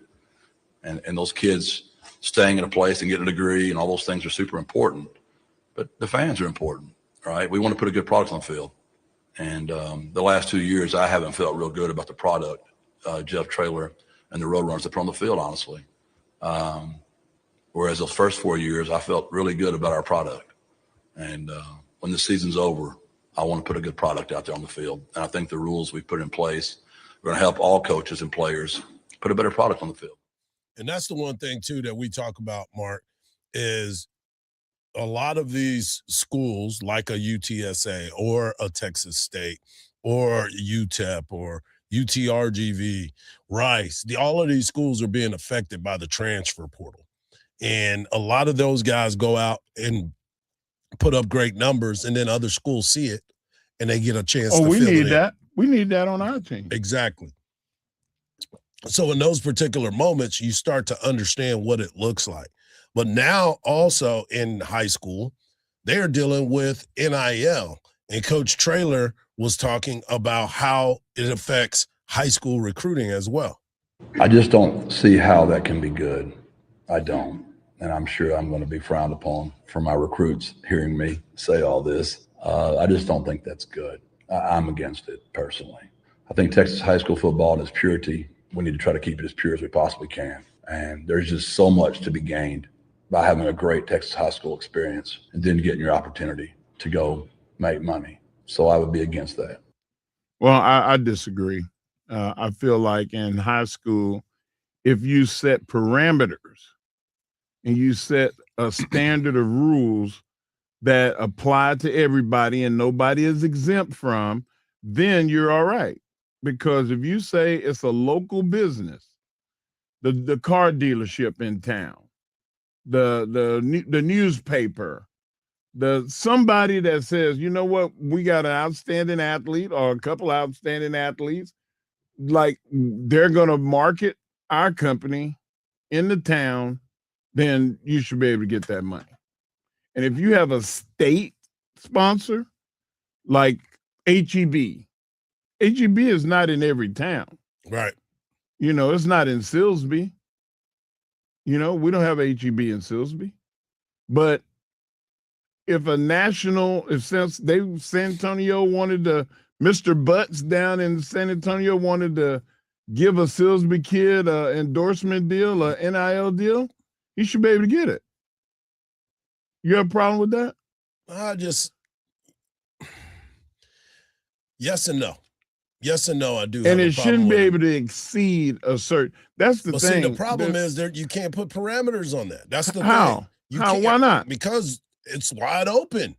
And those kids staying in a place and getting a degree and all those things are super important. But the fans are important, right? We want to put a good product on the field. And the last 2 years, I haven't felt real good about the product, Jeff Traylor and the Roadrunners that put on the field, honestly. Whereas those first 4 years, I felt really good about our product. And when the season's over, I want to put a good product out there on the field. And I think the rules we put in place are going to help all coaches and players put a better product on the field. And that's the one thing, too, that we talk about, Mark, is a lot of these schools like a UTSA or a Texas State or UTEP or UTRGV, Rice, all of these schools are being affected by the transfer portal. And a lot of those guys go out and put up great numbers, and then other schools see it, and they get a chance to we fill need it in. that. We need that on our team. Exactly. So in those particular moments, you start to understand what it looks like. But now also in high school, they're dealing with NIL. And Coach Traylor was talking about how it affects high school recruiting as well. I just don't see how that can be good. I don't. And I'm sure I'm going to be frowned upon for my recruits hearing me say all this. I just don't think that's good. I'm against it personally. I think Texas high school football in its purity, we need to try to keep it as pure as we possibly can. And there's just so much to be gained by having a great Texas high school experience and then getting your opportunity to go make money. So I would be against that. Well, I disagree. I feel like in high school, if you set parameters and you set a standard of rules that apply to everybody and nobody is exempt from, then you're all right. Because if you say it's a local business, the car dealership in town, the newspaper, somebody that says, you know what, we got an outstanding athlete or a couple outstanding athletes, like they're going to market our company in the town, then you should be able to get that money. And if you have a state sponsor like HEB is not in every town. Right. It's not in Silsbee. We don't have HEB in Silsbee. But if San Antonio wanted to, Mr. Butts down in San Antonio wanted to give a Silsbee kid an endorsement deal, a NIL deal, he should be able to get it. You have a problem with that? Yes and no. Yes and no, I do. And it shouldn't be able to exceed a certain. That's the thing. See, the problem is you can't put parameters on that. That's the thing. Why not? Because it's wide open.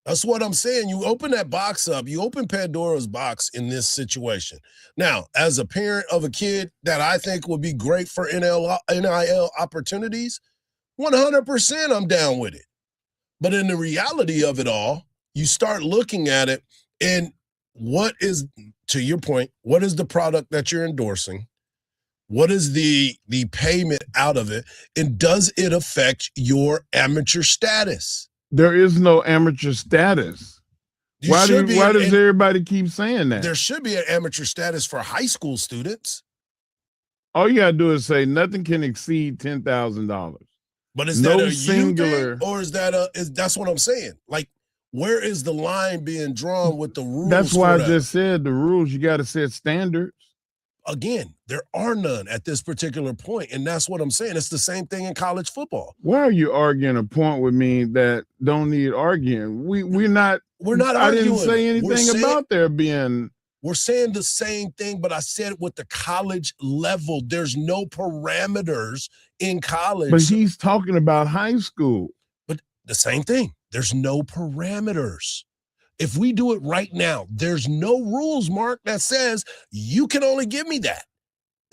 That's what I'm saying. You open that box up. You open Pandora's box in this situation. Now, as a parent of a kid that I think would be great for NIL opportunities, 100% I'm down with it. But in the reality of it all, you start looking at it and what is, to your point, what is the product that you're endorsing? What is the payment out of it? And does it affect your amateur status? There is no amateur status. Why does everybody keep saying that? There should be an amateur status for high school students. All you got to do is say nothing can exceed $10,000. But is that a singular, or is that that's what I'm saying? Like, Where is the line being drawn with the rules? That's why I just said the rules. You got to set standards. Again, there are none at this particular point, and that's what I'm saying. It's the same thing in college football. Why are you arguing a point with me that don't need arguing? We're not arguing. I didn't say anything about there being. We're saying the same thing, but I said it with the college level. There's no parameters in college. But he's talking about high school. But the same thing. There's no parameters. If we do it right now, there's no rules, Mark, that says you can only give me that.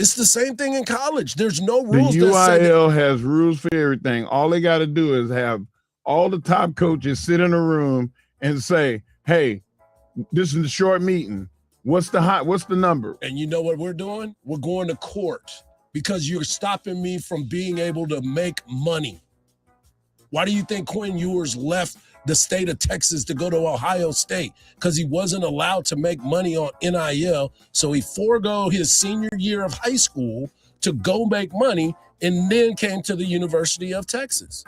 It's the same thing in college. There's no rules. The UIL has rules for everything. All they got to do is have all the top coaches sit in a room and say, hey, this is a short meeting. What's the number? And you know what we're doing? We're going to court because you're stopping me from being able to make money. Why do you think Quinn Ewers left the state of Texas to go to Ohio State? Because he wasn't allowed to make money on NIL. So he forego his senior year of high school to go make money and then came to the University of Texas.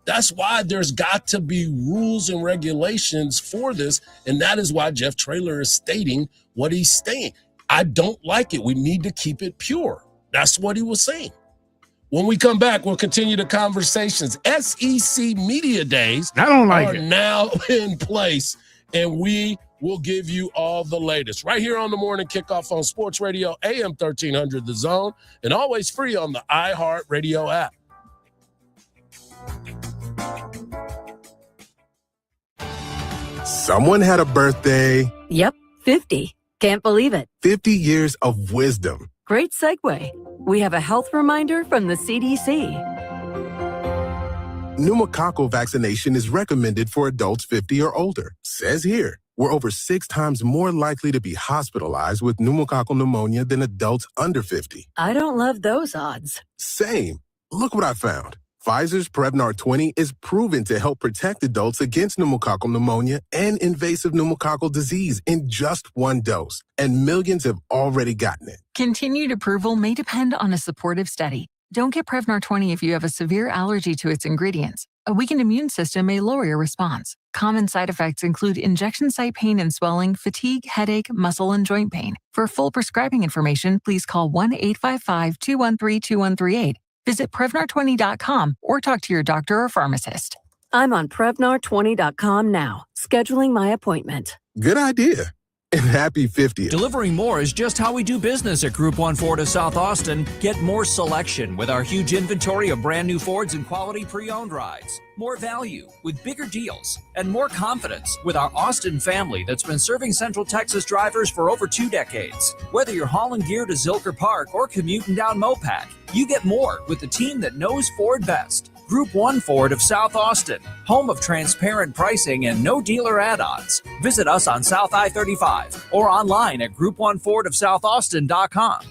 That's why there's got to be rules and regulations for this. And that is why Jeff Traylor is stating what he's saying. I don't like it. We need to keep it pure. That's what he was saying. When we come back, we'll continue the conversations. SEC Media Days are now in place, and we will give you all the latest right here on the Morning Kickoff on Sports Radio, AM 1300 The Zone, and always free on the iHeartRadio app. Someone had a birthday. Yep, 50. Can't believe it. 50 years of wisdom. Great segue. We have a health reminder from the CDC. Pneumococcal vaccination is recommended for adults 50 or older. Says here, we're over 6 times more likely to be hospitalized with pneumococcal pneumonia than adults under 50. I don't love those odds. Same. Look what I found. Pfizer's Prevnar 20 is proven to help protect adults against pneumococcal pneumonia and invasive pneumococcal disease in just 1 dose, and millions have already gotten it. Continued approval may depend on a supportive study. Don't get Prevnar 20 if you have a severe allergy to its ingredients. A weakened immune system may lower your response. Common side effects include injection site pain and swelling, fatigue, headache, muscle, and joint pain. For full prescribing information, please call 1-855-213-2138. Visit Prevnar20.com or talk to your doctor or pharmacist. I'm on Prevnar20.com now, scheduling my appointment. Good idea. And happy 50th. Delivering more is just how we do business at Group 1 Ford of South Austin. Get more selection with our huge inventory of brand new Fords and quality pre-owned rides. More value with bigger deals. And more confidence with our Austin family that's been serving Central Texas drivers for over 2 decades. Whether you're hauling gear to Zilker Park or commuting down Mopac, you get more with the team that knows Ford best. Group 1 Ford of South Austin, home of transparent pricing and no dealer add-ons. Visit us on South I-35 or online at group1fordofsouthaustin.com.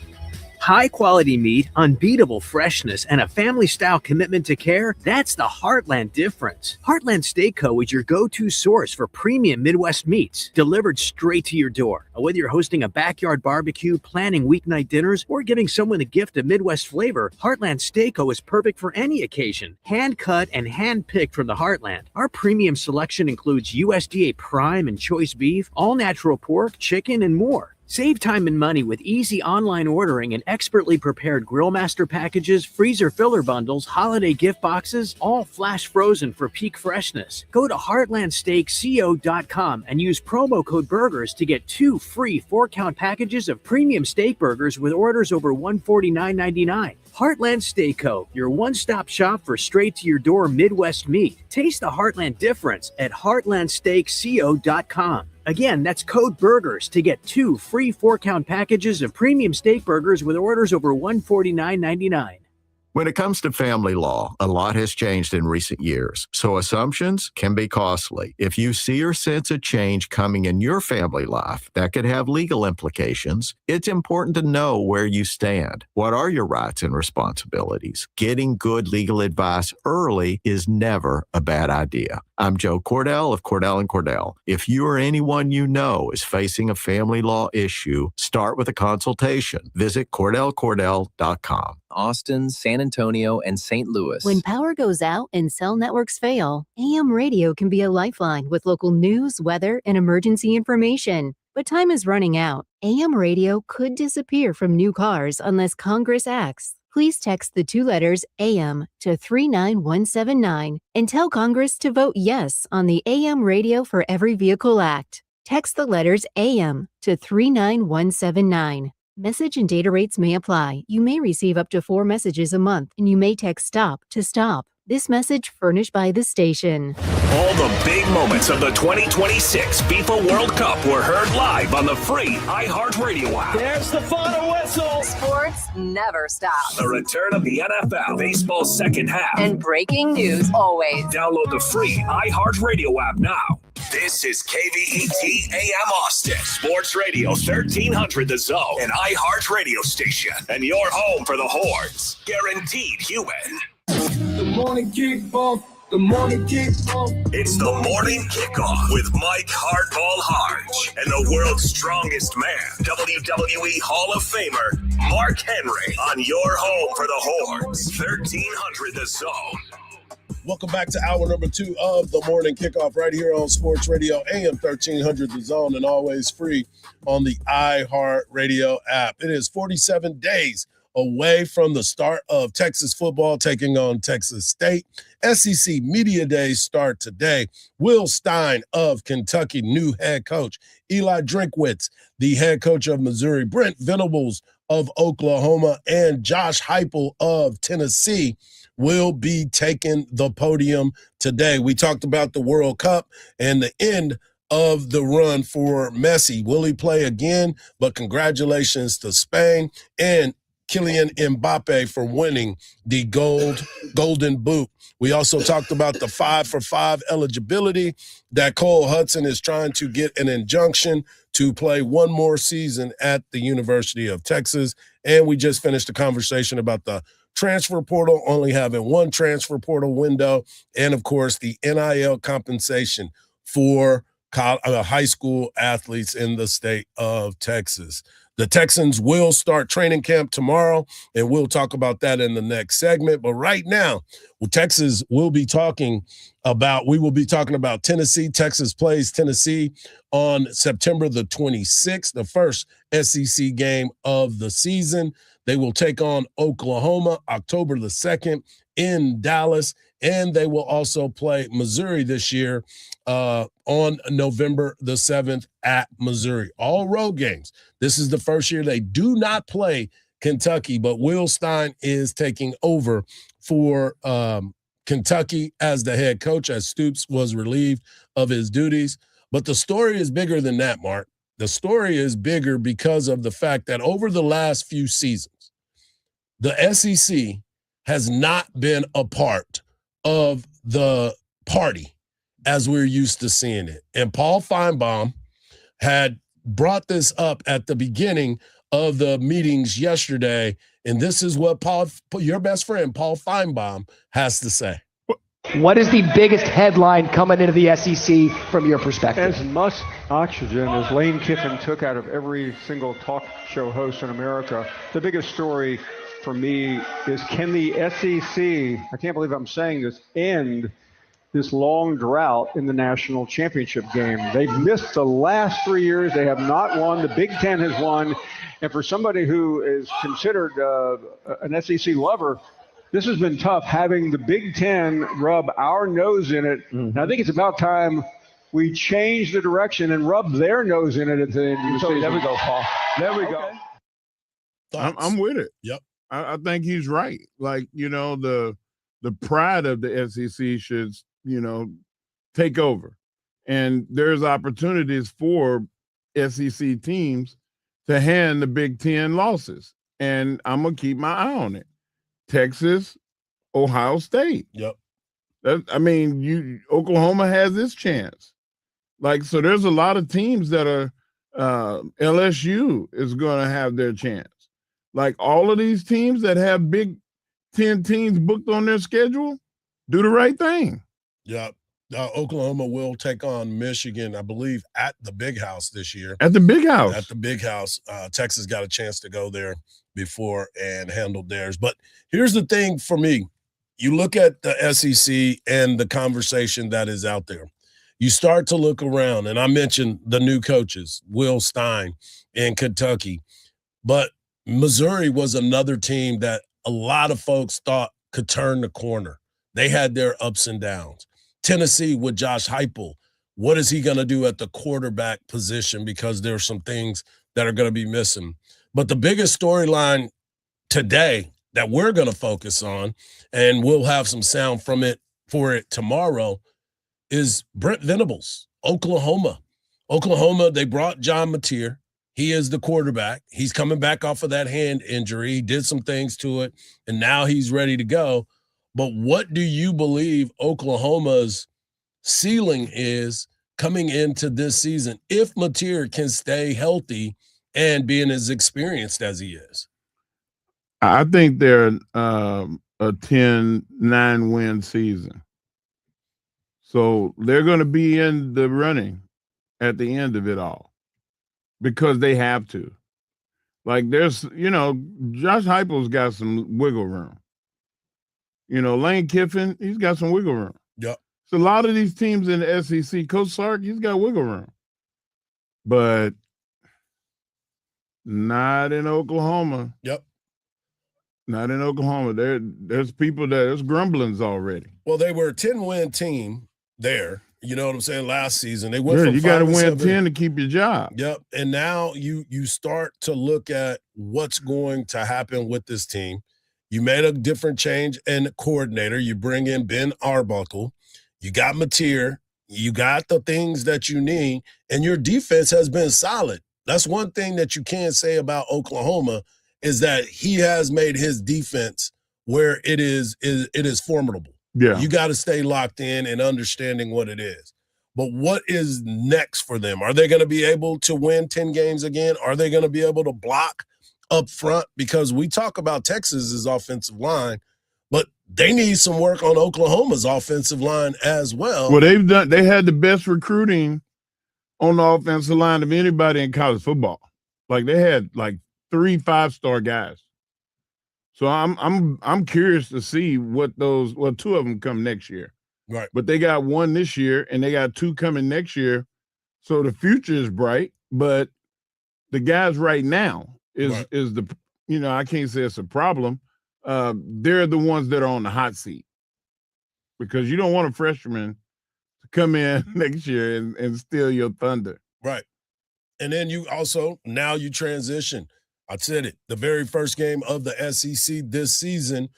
High quality meat, unbeatable freshness, and a family style commitment to care, that's the Heartland difference. Heartland Steak Co. is your go-to source for premium Midwest meats, delivered straight to your door. Whether you're hosting a backyard barbecue, planning weeknight dinners, or giving someone a gift of Midwest flavor, Heartland Steak Co. is perfect for any occasion. Hand cut and hand picked from the Heartland. Our premium selection includes USDA prime and choice beef, all natural pork, chicken, and more. Save time and money with easy online ordering and expertly prepared grill master packages, freezer filler bundles, holiday gift boxes, all flash frozen for peak freshness. Go to heartlandsteakco.com and use promo code BURGERS to get 2 free 4-count packages of premium steak burgers with orders over $149.99. Heartland Steak Co., your one-stop shop for straight-to-your-door Midwest meat. Taste the Heartland difference at heartlandsteakco.com. Again, that's code BURGERS to get 2 free 4-count packages of premium steak burgers with orders over $149.99. When it comes to family law, a lot has changed in recent years, so assumptions can be costly. If you see or sense a change coming in your family life that could have legal implications, it's important to know where you stand. What are your rights and responsibilities? Getting good legal advice early is never a bad idea. I'm Joe Cordell of Cordell & Cordell. If you or anyone you know is facing a family law issue, start with a consultation. Visit CordellCordell.com. Austin, San Antonio, and St. Louis. When power goes out and cell networks fail, AM radio can be a lifeline with local news, weather, and emergency information. But time is running out. AM radio could disappear from new cars unless Congress acts. Please text the 2 letters AM to 39179 and tell Congress to vote yes on the AM Radio for Every Vehicle Act. Text the letters AM to 39179. Message and data rates may apply. You may receive up to 4 messages a month, and you may text STOP to stop. This message furnished by the station. All the big moments of the 2026 FIFA World Cup were heard live on the free iHeartRadio app. There's the final whistle. Sports never stops. The return of the NFL, baseball's second half. And breaking news always. Download the free iHeartRadio app now. This is KVET AM Austin, Sports Radio 1300 The Zone, an iHeartRadio station, and your home for the Horns. Guaranteed human. The morning kickoff. The morning kickoff. It's the morning kickoff with Mike Hardball Hardge and the world's strongest man, WWE Hall of Famer Mark Henry, on your home for the Horns, 1300 The Zone. Welcome back to hour number 2 of the morning kickoff right here on Sports Radio AM 1300 The Zone, and always free on the iHeartRadio app. It is 47 days away from the start of Texas football taking on Texas State. SEC Media Days start today. Will Stein of Kentucky, new head coach. Eli Drinkwitz, the head coach of Missouri. Brent Venables of Oklahoma, and Josh Heupel of Tennessee will be taking the podium today. We talked about the World Cup and the end of the run for Messi. Will he play again? But congratulations to Spain and Kylian Mbappe for winning the Golden Boot. We also talked about the 5-for-5 eligibility that Cole Hudson is trying to get an injunction to play one more season at the University of Texas. And we just finished a conversation about the transfer portal, only having one transfer portal window, and of course the NIL compensation for high school athletes in the state of Texas. The Texans will start training camp tomorrow, and we'll talk about that in the next segment. But right now, Texas will be talking about Tennessee. Texas plays Tennessee on September the 26th, the first SEC game of the season. They will take on Oklahoma October the 2nd in Dallas, and they will also play Missouri this year on November the 7th at Missouri. All road games. This is the first year they do not play Kentucky, but Will Stein is taking over for Kentucky as the head coach, as Stoops was relieved of his duties. But the story is bigger than that, Mark. The story is bigger because of the fact that over the last few seasons, the SEC has not been a part of the party as we're used to seeing it. And Paul Feinbaum had brought this up at the beginning of the meetings yesterday, and this is what your best friend, Paul Feinbaum, has to say. What is the biggest headline coming into the SEC from your perspective? As much oxygen as Lane Kiffin took out of every single talk show host in America, the biggest story for me is, can the SEC, I can't believe I'm saying this, end this long drought in the national championship game? They've missed the last 3 years. They have not won. The Big Ten has won. And for somebody who is considered an SEC lover, this has been tough, having the Big Ten rub our nose in it. Mm-hmm. And I think it's about time we change the direction and rub their nose in it at the end of the season. There we go, Paul. There we go. I'm with it. Yep. I think he's right. Like, the pride of the SEC should, take over. And there's opportunities for SEC teams to hand the Big Ten losses. And I'm going to keep my eye on it. Texas, Ohio State. Yep. Oklahoma has its chance. So there's a lot of teams that are LSU is going to have their chance. All of these teams that have Big Ten teams booked on their schedule, do the right thing. Yep. Oklahoma will take on Michigan, I believe, at the Big House this year. At the Big House. At the Big House. Texas got a chance to go there before and handled theirs. But here's the thing for me. You look at the SEC and the conversation that is out there. You start to look around, and I mentioned the new coaches, Will Stein in Kentucky. But Missouri was another team that a lot of folks thought could turn the corner. They had their ups and downs. Tennessee with Josh Heupel. What is he going to do at the quarterback position? Because there's some things that are going to be missing. But the biggest storyline today that we're going to focus on, and we'll have some sound from it for it tomorrow, is Brent Venables, Oklahoma. Oklahoma, they brought John Mateer. He is the quarterback. He's coming back off of that hand injury. He did some things to it, and now he's ready to go. But what do you believe Oklahoma's ceiling is coming into this season if Mateer can stay healthy and being as experienced as he is? I think they're a 10-9 win season. So they're going to be in the running at the end of it all because they have to. Like there's, Josh Heupel's got some wiggle room. Lane Kiffin, he's got some wiggle room. Yep. So a lot of these teams in the SEC, Coach Sark, he's got wiggle room. But not in Oklahoma. Yep. Not in Oklahoma. There's there's grumblings already. Well, they were a 10-win team there. You know what I'm saying? Last season. They went from you got to 5 win 7. 10 to keep your job. Yep. And now you start to look at what's going to happen with this team. You made a different change in coordinator. You bring in Ben Arbuckle. You got Mateer. You got the things that you need, and your defense has been solid. That's one thing that you can say about Oklahoma is that he has made his defense where it is formidable. Yeah. You got to stay locked in and understanding what it is. But what is next for them? Are they going to be able to win 10 games again? Are they going to be able to block up front? Because we talk about Texas's offensive line, but they need some work on Oklahoma's offensive line as well. Well, they had the best recruiting on the offensive line of anybody in college football. Like they had like 3 5-star guys. So I'm curious to see what 2 of them come next year. Right. But they got 1 this year and they got 2 coming next year. So the future is bright, but the guys right now is the I can't say it's a problem. They're the ones that are on the hot seat. Because you don't want a freshman to come in next year and steal your thunder. Right. And then you transition. I said it, the very first game of the SEC this season,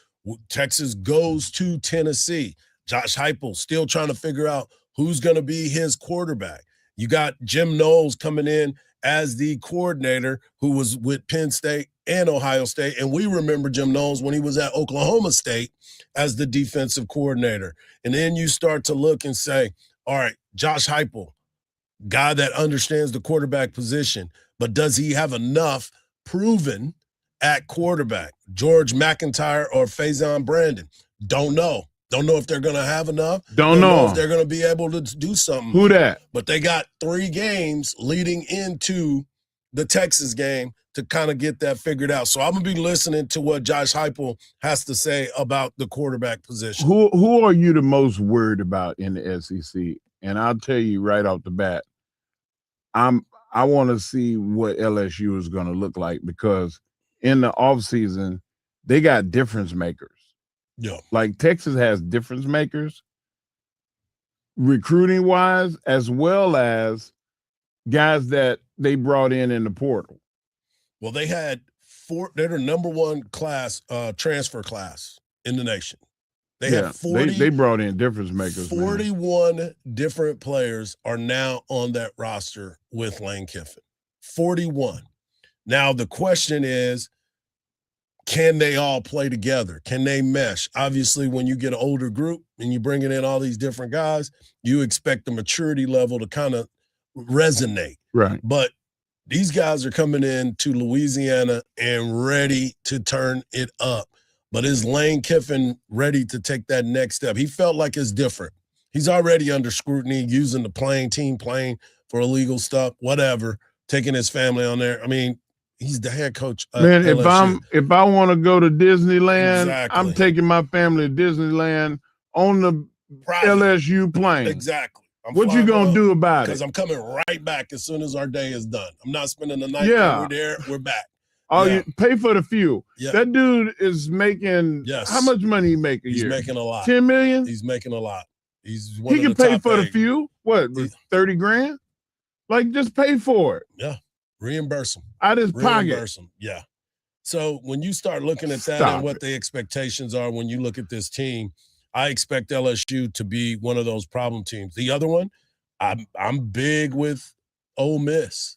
Texas goes to Tennessee. Josh Heupel still trying to figure out who's going to be his quarterback. You got Jim Knowles coming in as the coordinator who was with Penn State and Ohio State. And we remember Jim Knowles when he was at Oklahoma State as the defensive coordinator. And then you start to look and say, all right, Josh Heupel, guy that understands the quarterback position, but does he have enough proven at quarterback? George McIntyre or Faison Brandon? Don't know. Don't know if they're going to have enough. Don't know if they're going to be able to do something. Who that? But they got 3 games leading into the Texas game to kind of get that figured out. So I'm going to be listening to what Josh Heupel has to say about the quarterback position. Who are you the most worried about in the SEC? And I'll tell you right off the bat, I want to see what LSU is going to look like because in the offseason, they got difference makers. Yeah. Like Texas has difference makers recruiting wise, as well as guys that they brought in the portal. Well, they had they're the number 1 class, transfer class in the nation. They had 40. They brought in difference makers. 41 different players are now on that roster with Lane Kiffin. 41. Now, the question is, can they all play together? Can they mesh? Obviously, when you get an older group and you're bringing in all these different guys, you expect the maturity level to kind of resonate. Right. But these guys are coming in to Louisiana and ready to turn it up. But is Lane Kiffin ready to take that next step? He felt like it's different. He's already under scrutiny, using the team plane for illegal stuff, whatever, taking his family on there. I mean, he's the head coach of Man, LSU. if I want to go to Disneyland, Exactly. I'm taking my family to Disneyland on the LSU plane. Exactly. What you gonna do about it? Because I'm coming right back as soon as our day is done. I'm not spending the night. Yeah. We're there. We're back. Oh, you pay for the fuel. Yeah. That dude is making how much money he make a year? He's making a lot. 10 million? He's making a lot. He's one He of can the pay top for the 8. fuel. What, 30 grand? Like, just pay for it. Yeah. Reimburse him. Out his pocket. Reimburse him. Yeah. So when you start looking at that Stop and what the expectations are when you look at this team, I expect LSU to be one of those problem teams. The other one, I'm big with Ole Miss.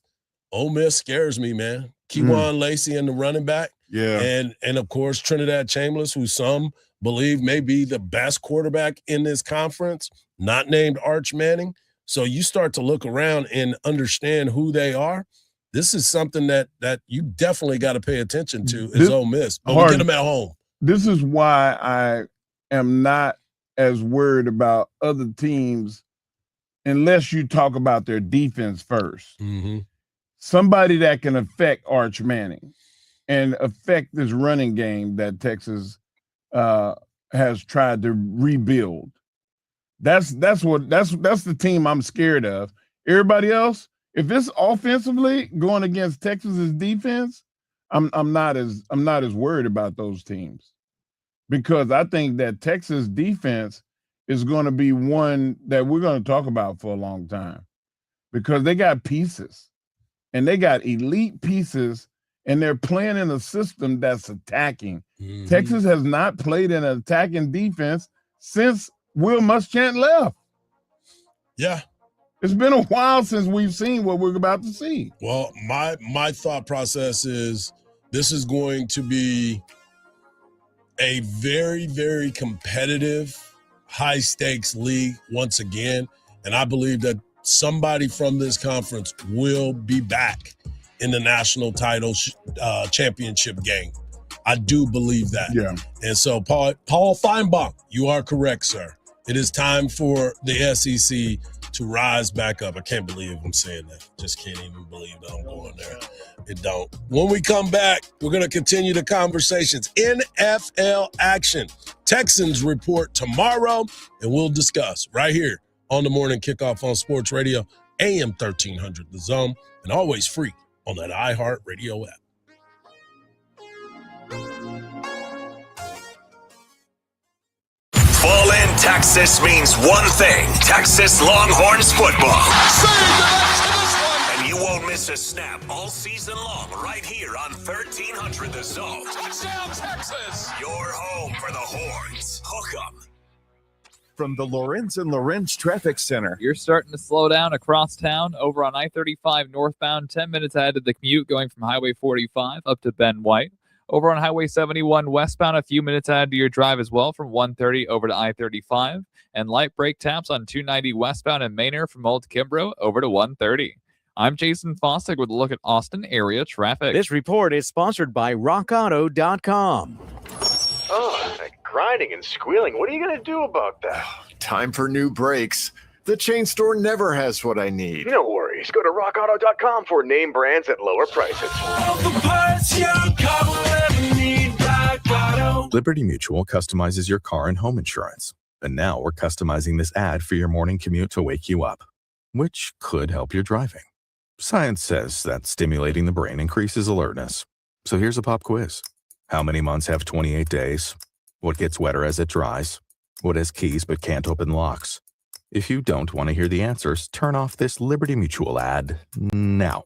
Ole Miss scares me, man. Kejuan Lacey and the running back. Yeah. And of course, Trinidad Chambers, who some believe may be the best quarterback in this conference, not named Arch Manning. So you start to look around and understand who they are. This is something that you definitely got to pay attention to is Ole Miss. But we get them at home. This is why I am not as worried about other teams unless you talk about their defense first. Mm-hmm. Somebody that can affect Arch Manning and affect this running game that Texas has tried to rebuild. That's the team I'm scared of. Everybody else, if it's offensively going against Texas's defense, I'm not as worried about those teams, because I think that Texas defense is going to be one that we're going to talk about for a long time, because they got pieces and they got elite pieces, and they're playing in a system that's attacking. Mm-hmm. Texas has not played in an attacking defense since Will Muschamp left. Yeah. It's been a while since we've seen what we're about to see. Well, my thought process is this is going to be a very, very competitive, high-stakes league once again, and I believe that somebody from this conference will be back in the national title championship game. I do believe that. Yeah. And so, Paul Feinbaum, you are correct, sir. It is time for the SEC to rise back up. I can't believe I'm saying that. Just can't even believe that I'm going there. It don't. When we come back, we're going to continue the conversations. NFL action. Texans report tomorrow, and we'll discuss right here on the Morning Kickoff on Sports Radio, AM 1300 The Zone, and always free on that iHeartRadio app. Fall in Texas means one thing: Texas Longhorns football. And you won't miss a snap all season long right here on 1300 The Zone. Touchdown, Texas! Your home for the Horns. Hook 'em. From the Lorenz and Lorenz Traffic Center. You're starting to slow down across town over on I-35 northbound, 10 minutes ahead of the commute going from Highway 45 up to Ben White. Over on Highway 71 westbound, a few minutes ahead to your drive as well from 130 over to I-35. And light brake taps on 290 westbound in Manor from Old Kimbrough over to 130. I'm Jason Fostick with a look at Austin area traffic. This report is sponsored by RockAuto.com. Oh, that grinding and squealing. What are you going to do about that? Time for new brakes. The chain store never has what I need. No worries. Go to RockAuto.com for name brands at lower prices. Liberty Mutual customizes your car and home insurance. And now we're customizing this ad for your morning commute to wake you up, which could help your driving. Science says that stimulating the brain increases alertness. So here's a pop quiz. How many months have 28 days? What gets wetter as it dries? What has keys but can't open locks? If you don't want to hear the answers, turn off this Liberty Mutual ad now.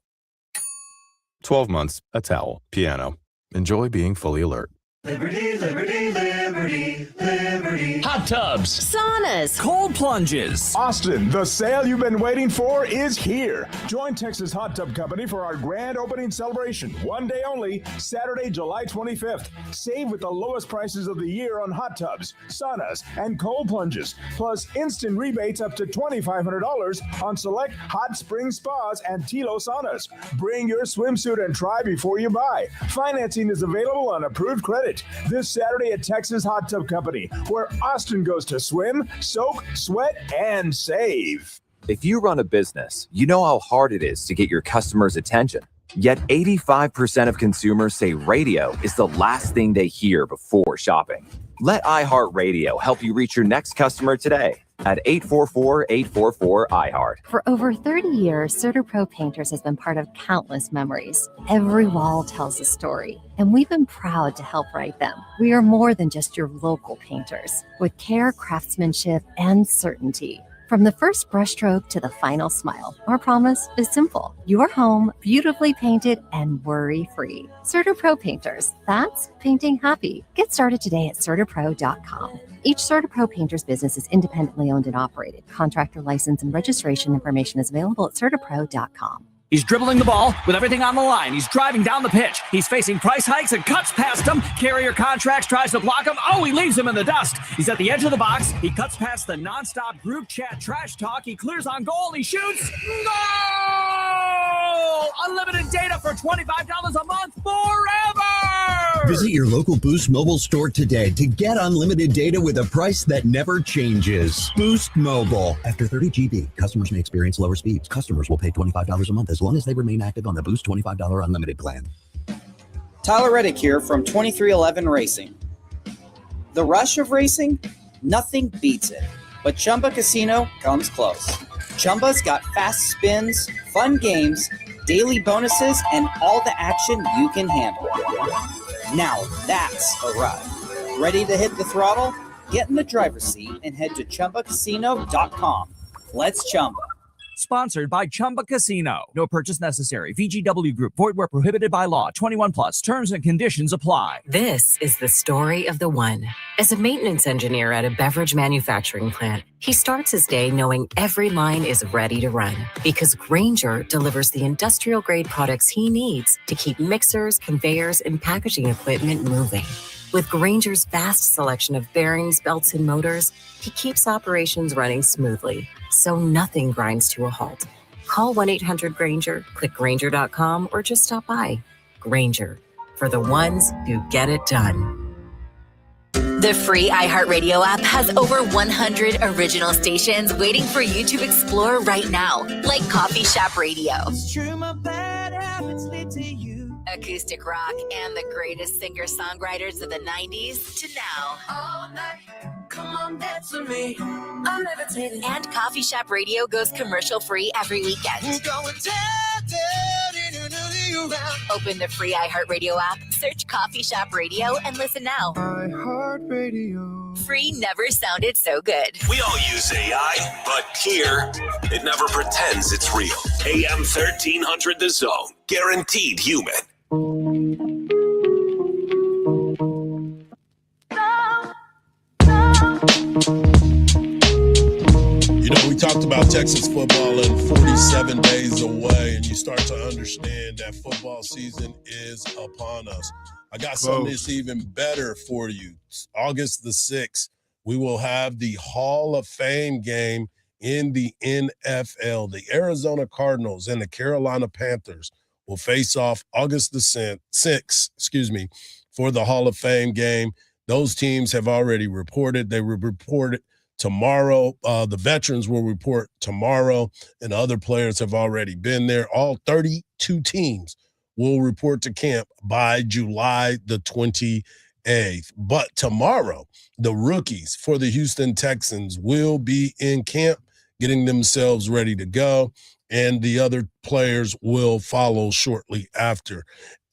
12 months, a towel, piano. Enjoy being fully alert. Liberty, liberty, liberty, liberty. Hot tubs. Saunas. Cold plunges. Austin, the sale you've been waiting for is here. Join Texas Hot Tub Company for our grand opening celebration. One day only, Saturday, July 25th. Save with the lowest prices of the year on hot tubs, saunas, and cold plunges. Plus instant rebates up to $2,500 on select hot spring spas and Tilo saunas. Bring your swimsuit and try before you buy. Financing is available on approved credit. This Saturday at Texas Hot Hot Tub Company, where Austin goes to swim, soak, sweat, and save. If you run a business, you know how hard it is to get your customers' attention. Yet 85% of consumers say radio is the last thing they hear before shopping. Let iHeartRadio help you reach your next customer today at 844-844-iHeart. For over 30 years, CertaPro Painters has been part of countless memories. Every wall tells a story, and we've been proud to help write them. We are more than just your local painters, with care, craftsmanship, and certainty. From the first brushstroke to the final smile, our promise is simple. Your home beautifully painted and worry-free. CertaPro Painters, that's painting happy. Get started today at CertaPro.com. Each CertaPro Painters business is independently owned and operated. Contractor license and registration information is available at CertaPro.com. He's dribbling the ball with everything on the line. He's driving down the pitch. He's facing price hikes and cuts past him. Carrier Contracts tries to block him. Oh, he leaves him in the dust. He's at the edge of the box. He cuts past the nonstop group chat trash talk. He clears on goal. He shoots. Goal! Unlimited data for $25 a month forever! Visit your local Boost mobile store today to get unlimited data with a price that never changes. Boost Mobile. After 30 GB, customers may experience lower speeds. Customers will pay $25 a month as long as they remain active on the Boost $25 unlimited plan. Tyler Reddick here from 2311 Racing. The rush of racing? Nothing beats it. But Chumba Casino comes close. Chumba's got fast spins, fun games, daily bonuses, and all the action you can handle. Now that's a ride. Ready to hit the throttle? Get in the driver's seat and head to ChumbaCasino.com. Let's Chumba. Sponsored by Chumba Casino. No purchase necessary. VGW Group. Void where prohibited by law. 21 plus. Terms and conditions apply. This is the story of the one. As a maintenance engineer at a beverage manufacturing plant, he starts his day knowing every line is ready to run because Grainger delivers the industrial-grade products he needs to keep mixers, conveyors, and packaging equipment moving. With Grainger's vast selection of bearings, belts, and motors, he keeps operations running smoothly, so nothing grinds to a halt. Call 1-800-GRAINGER, click Grainger.com, or just stop by. Grainger, for the ones who get it done. The free iHeartRadio app has over 100 original stations waiting for you to explore right now, like Coffee Shop Radio, acoustic rock, and the greatest singer-songwriters of the 90s to now. All night, come on, dance with me. I'm levitating. And Coffee Shop Radio goes commercial-free every weekend. Open the free iHeartRadio app, search Coffee Shop Radio, and listen now. iHeartRadio. Free never sounded so good. We all use AI, but here, it never pretends it's real. AM 1300 The Zone. Guaranteed human. You know, we talked about Texas football and 47 days away, and you start to understand that football season is upon us. I got something that's even better for you. August the 6th, we will have the Hall of Fame game in the NFL. The Arizona Cardinals and the Carolina Panthers will face off August the 6th, for the Hall of Fame game. Those teams have already reported. They will report tomorrow. The veterans will report tomorrow, and other players have already been there. All 32 teams will report to camp by July the 28th. But tomorrow, the rookies for the Houston Texans will be in camp, getting themselves ready to go, and the other players will follow shortly after.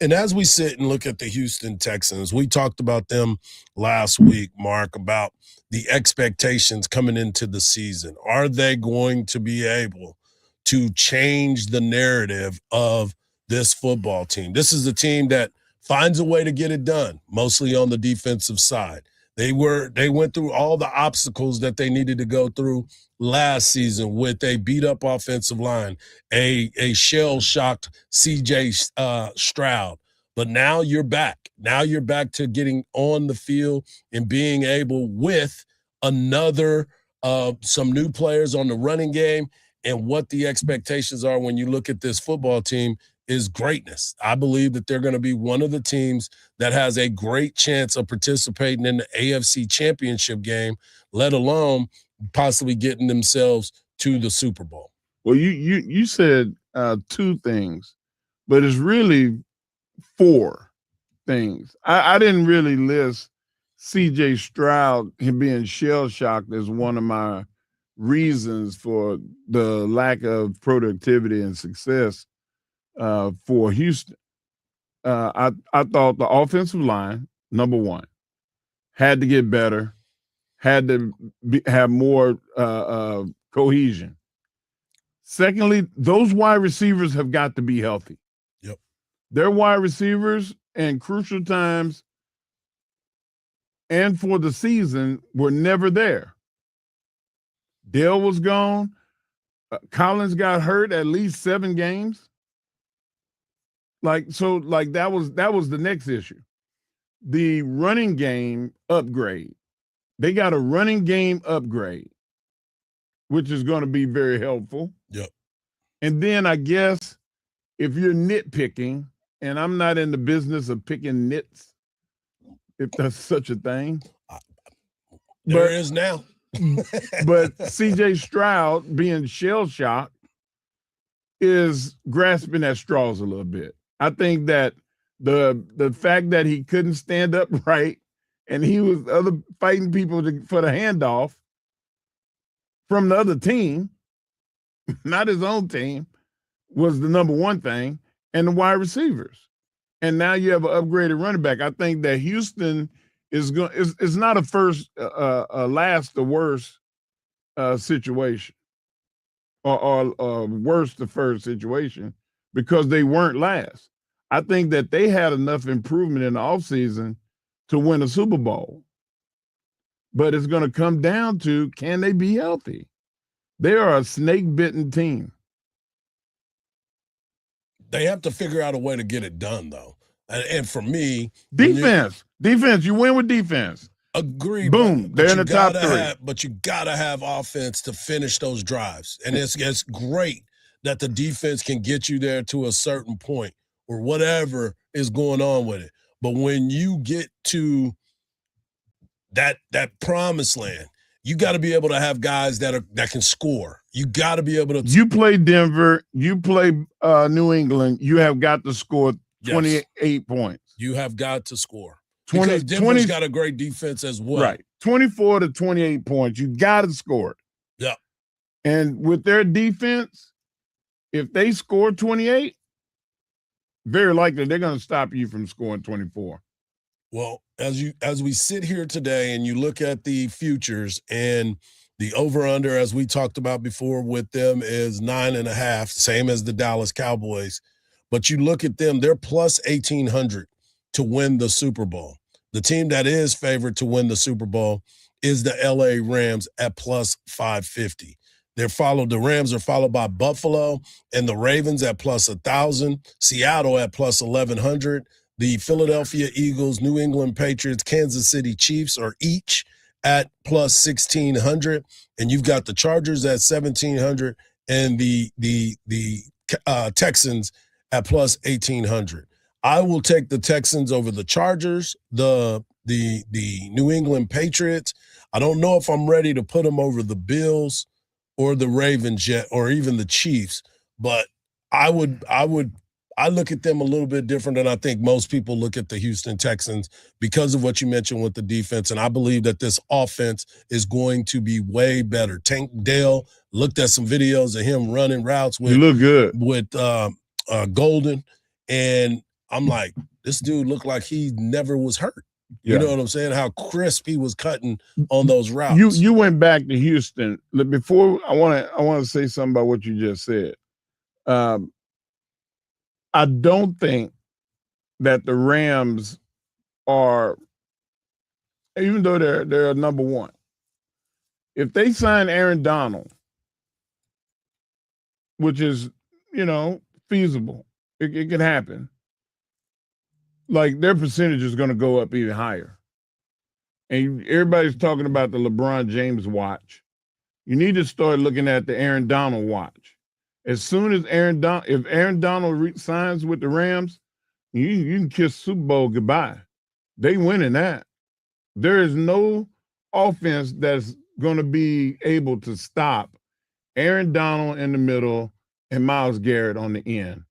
And as we sit and look at the Houston Texans, we talked about them last week, Mark, about the expectations coming into the season. Are they going to be able to change the narrative of this football team? This is a team that finds a way to get it done, mostly on the defensive side. They went through all the obstacles that they needed to go through last season with a beat-up offensive line, a shell-shocked C.J. Stroud. But now you're back. Now you're back to getting on the field and being able, with another some new players on the running game, and what the expectations are when you look at this football team, is greatness. I believe that they're going to be one of the teams that has a great chance of participating in the AFC Championship game, let alone possibly getting themselves to the Super Bowl. Well, you said two things, but it's really four things. I didn't really list C.J. Stroud him being shell-shocked as one of my reasons for the lack of productivity and success for Houston. I thought the offensive line, number one, had to get better, had to have more cohesion. Secondly, those wide receivers have got to be healthy. Yep. Their wide receivers in crucial times and for the season were never there. Dale was gone. Collins got hurt at least 7 games. That was the next issue. The running game upgrade. They got a running game upgrade, which is going to be very helpful. Yep. And then I guess if you're nitpicking, and I'm not in the business of picking nits, if that's such a thing. There is now. But C.J. Stroud being shell-shocked is grasping at straws a little bit. I think that the fact that he couldn't stand up right and he was fighting people for the handoff from the other team, not his own team, was the number one thing, and the wide receivers. And now you have an upgraded running back. I think that Houston is not a last the worst situation or worse the first situation because they weren't last. I think that they had enough improvement in the offseason to win a Super Bowl. But it's going to come down to, can they be healthy? They are a snake-bitten team. They have to figure out a way to get it done, though. And for me, defense, you win with defense. Agree. Boom, they're in the top 3. But you got to have offense to finish those drives. And it's great that the defense can get you there to a certain point or whatever is going on with it. But when you get to that promised land, you got to be able to have guys that can score. You got to be able to. You play Denver. You play New England. You have got to score 28 points. You have got to score. Because Denver's got a great defense as well. Right. 24 to 28 points. You got to score it. Yeah. And with their defense, if they score 28, very likely they're going to stop you from scoring 24. Well, as we sit here today and you look at the futures and the over-under, as we talked about before with them, is 9.5, same as the Dallas Cowboys. But you look at them, they're plus 1,800 to win the Super Bowl. The team that is favored to win the Super Bowl is the LA Rams at plus 550. The Rams are followed by Buffalo and the Ravens at plus 1,000, Seattle at plus 1,100. The Philadelphia Eagles, New England Patriots, Kansas City Chiefs are each at plus 1,600. And you've got the Chargers at 1,700 and the Texans at plus 1,800. I will take the Texans over the Chargers, the New England Patriots. I don't know if I'm ready to put them over the Bills or the Ravens yet, or even the Chiefs, but I look at them a little bit different than I think most people look at the Houston Texans because of what you mentioned with the defense. And I believe that this offense is going to be way better. Tank Dell, looked at some videos of him running routes with, you look good. With Golden. And I'm like, this dude looked like he never was hurt. You know what I'm saying? How crisp he was cutting on those routes. You went back to Houston. Before I want to say something about what you just said. I don't think that the Rams are, even though they're number one, if they sign Aaron Donald, which is, feasible, it can happen. Like their percentage is going to go up even higher. And everybody's talking about the LeBron James watch. You need to start looking at the Aaron Donald watch. As soon as if Aaron Donald signs with the Rams, you can kiss Super Bowl goodbye. They winning that. There is no offense that's going to be able to stop Aaron Donald in the middle and Myles Garrett on the end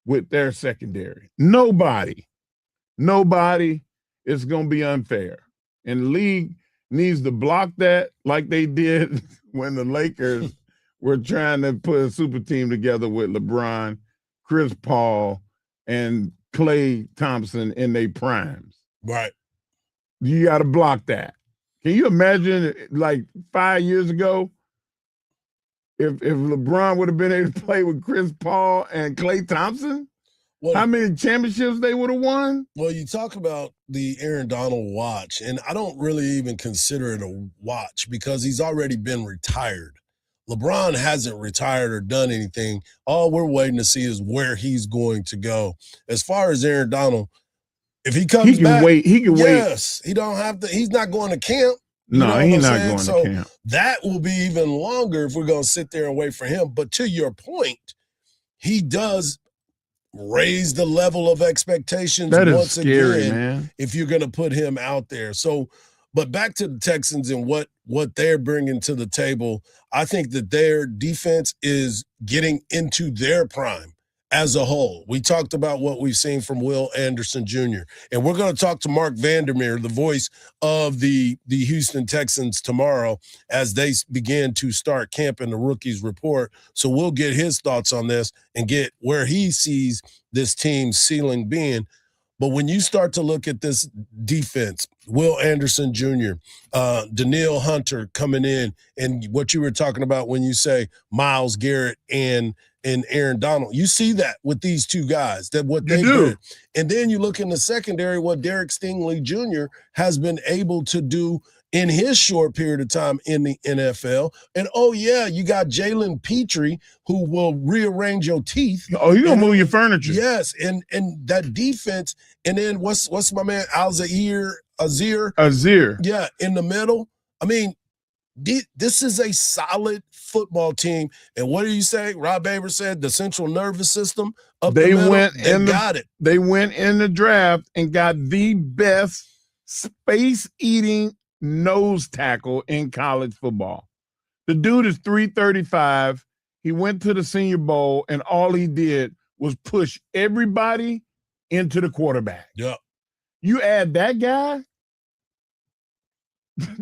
with their secondary. Nobody. It's going to be unfair. And the league needs to block that like they did when the Lakers were trying to put a super team together with LeBron, Chris Paul, and Klay Thompson in their primes. Right. You got to block that. Can you imagine, like 5 years ago, if LeBron would have been able to play with Chris Paul and Klay Thompson? Well, how many championships they would have won? Well, you talk about the Aaron Donald watch, and I don't really even consider it a watch because he's already been retired. LeBron hasn't retired or done anything. All we're waiting to see is where he's going to go. As far as Aaron Donald, if he comes back, he can wait. Yes, he don't have to. He's not going to camp. No, he's not going to camp. That will be even longer if we're going to sit there and wait for him. But to your point, he does raise the level of expectations once scary, again, man. if you're going to put him out there. So, but back to the Texans and what they're bringing to the table, I think that their defense is getting into their prime as a whole. We talked about what we've seen from Will Anderson Jr., and we're going to talk to Mark Vandermeer, the voice of the Houston Texans, tomorrow as they begin to start camp in the Rookies Report. So we'll get his thoughts on this and get where he sees this team's ceiling being. But when you start to look at this defense, Will Anderson Jr., Danielle Hunter coming in, and what you were talking about when you say Myles Garrett and Aaron Donald, you see that with these two guys, that what they do. And then you look in the secondary, what Derek Stingley Jr. has been able to do in his short period of time in the NFL. And, oh, yeah, you got Jalen Petrie, who will rearrange your teeth. Oh, you're going to move your furniture. Yes, and that defense. And then what's my man, Azir? Yeah, in the middle. I mean, this is a solid football team. And what do you say? Rob Aver said the central nervous system up the middle. Got it. They went in the draft and got the best space-eating nose tackle in college football. The dude is 335. He went to the Senior Bowl, and all he did was push everybody into the quarterback. Yeah. You add that guy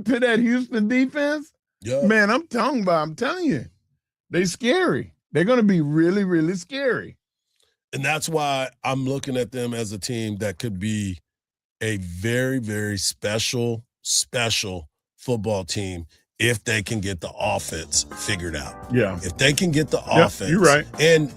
to that Houston defense, man, I'm telling you, they're scary. They're going to be really, really scary. And that's why I'm looking at them as a team that could be a very, very special football team if they can get the offense figured out. Yeah. If they can get the offense. You're right. And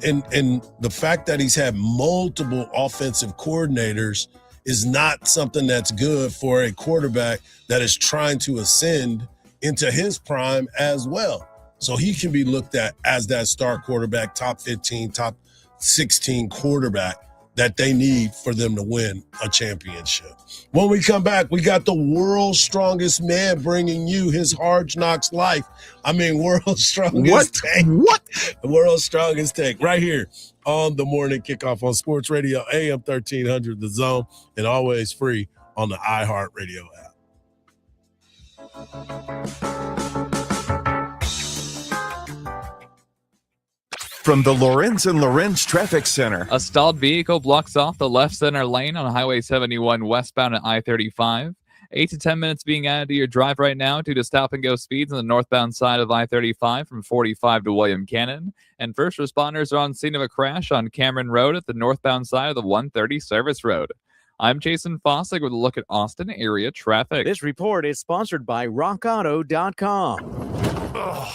the fact that he's had multiple offensive coordinators is not something that's good for a quarterback that is trying to ascend into his prime as well. So he can be looked at as that star quarterback, top 15, top 16 quarterback that they need for them to win a championship. When we come back, we got the world's strongest man bringing you his Hard Knocks life. I mean, world's strongest take. What? The world's strongest take right here on the Morning Kickoff on Sports Radio, AM 1300, The Zone, and always free on the iHeartRadio app. From the Lorenz and Lorenz Traffic Center. A stalled vehicle blocks off the left center lane on Highway 71 westbound at I-35. 8 to 10 minutes being added to your drive right now due to stop-and-go speeds on the northbound side of I-35 from 45 to William Cannon. And first responders are on scene of a crash on Cameron Road at the northbound side of the 130 Service Road. I'm Jason Fossick with a look at Austin area traffic. This report is sponsored by RockAuto.com.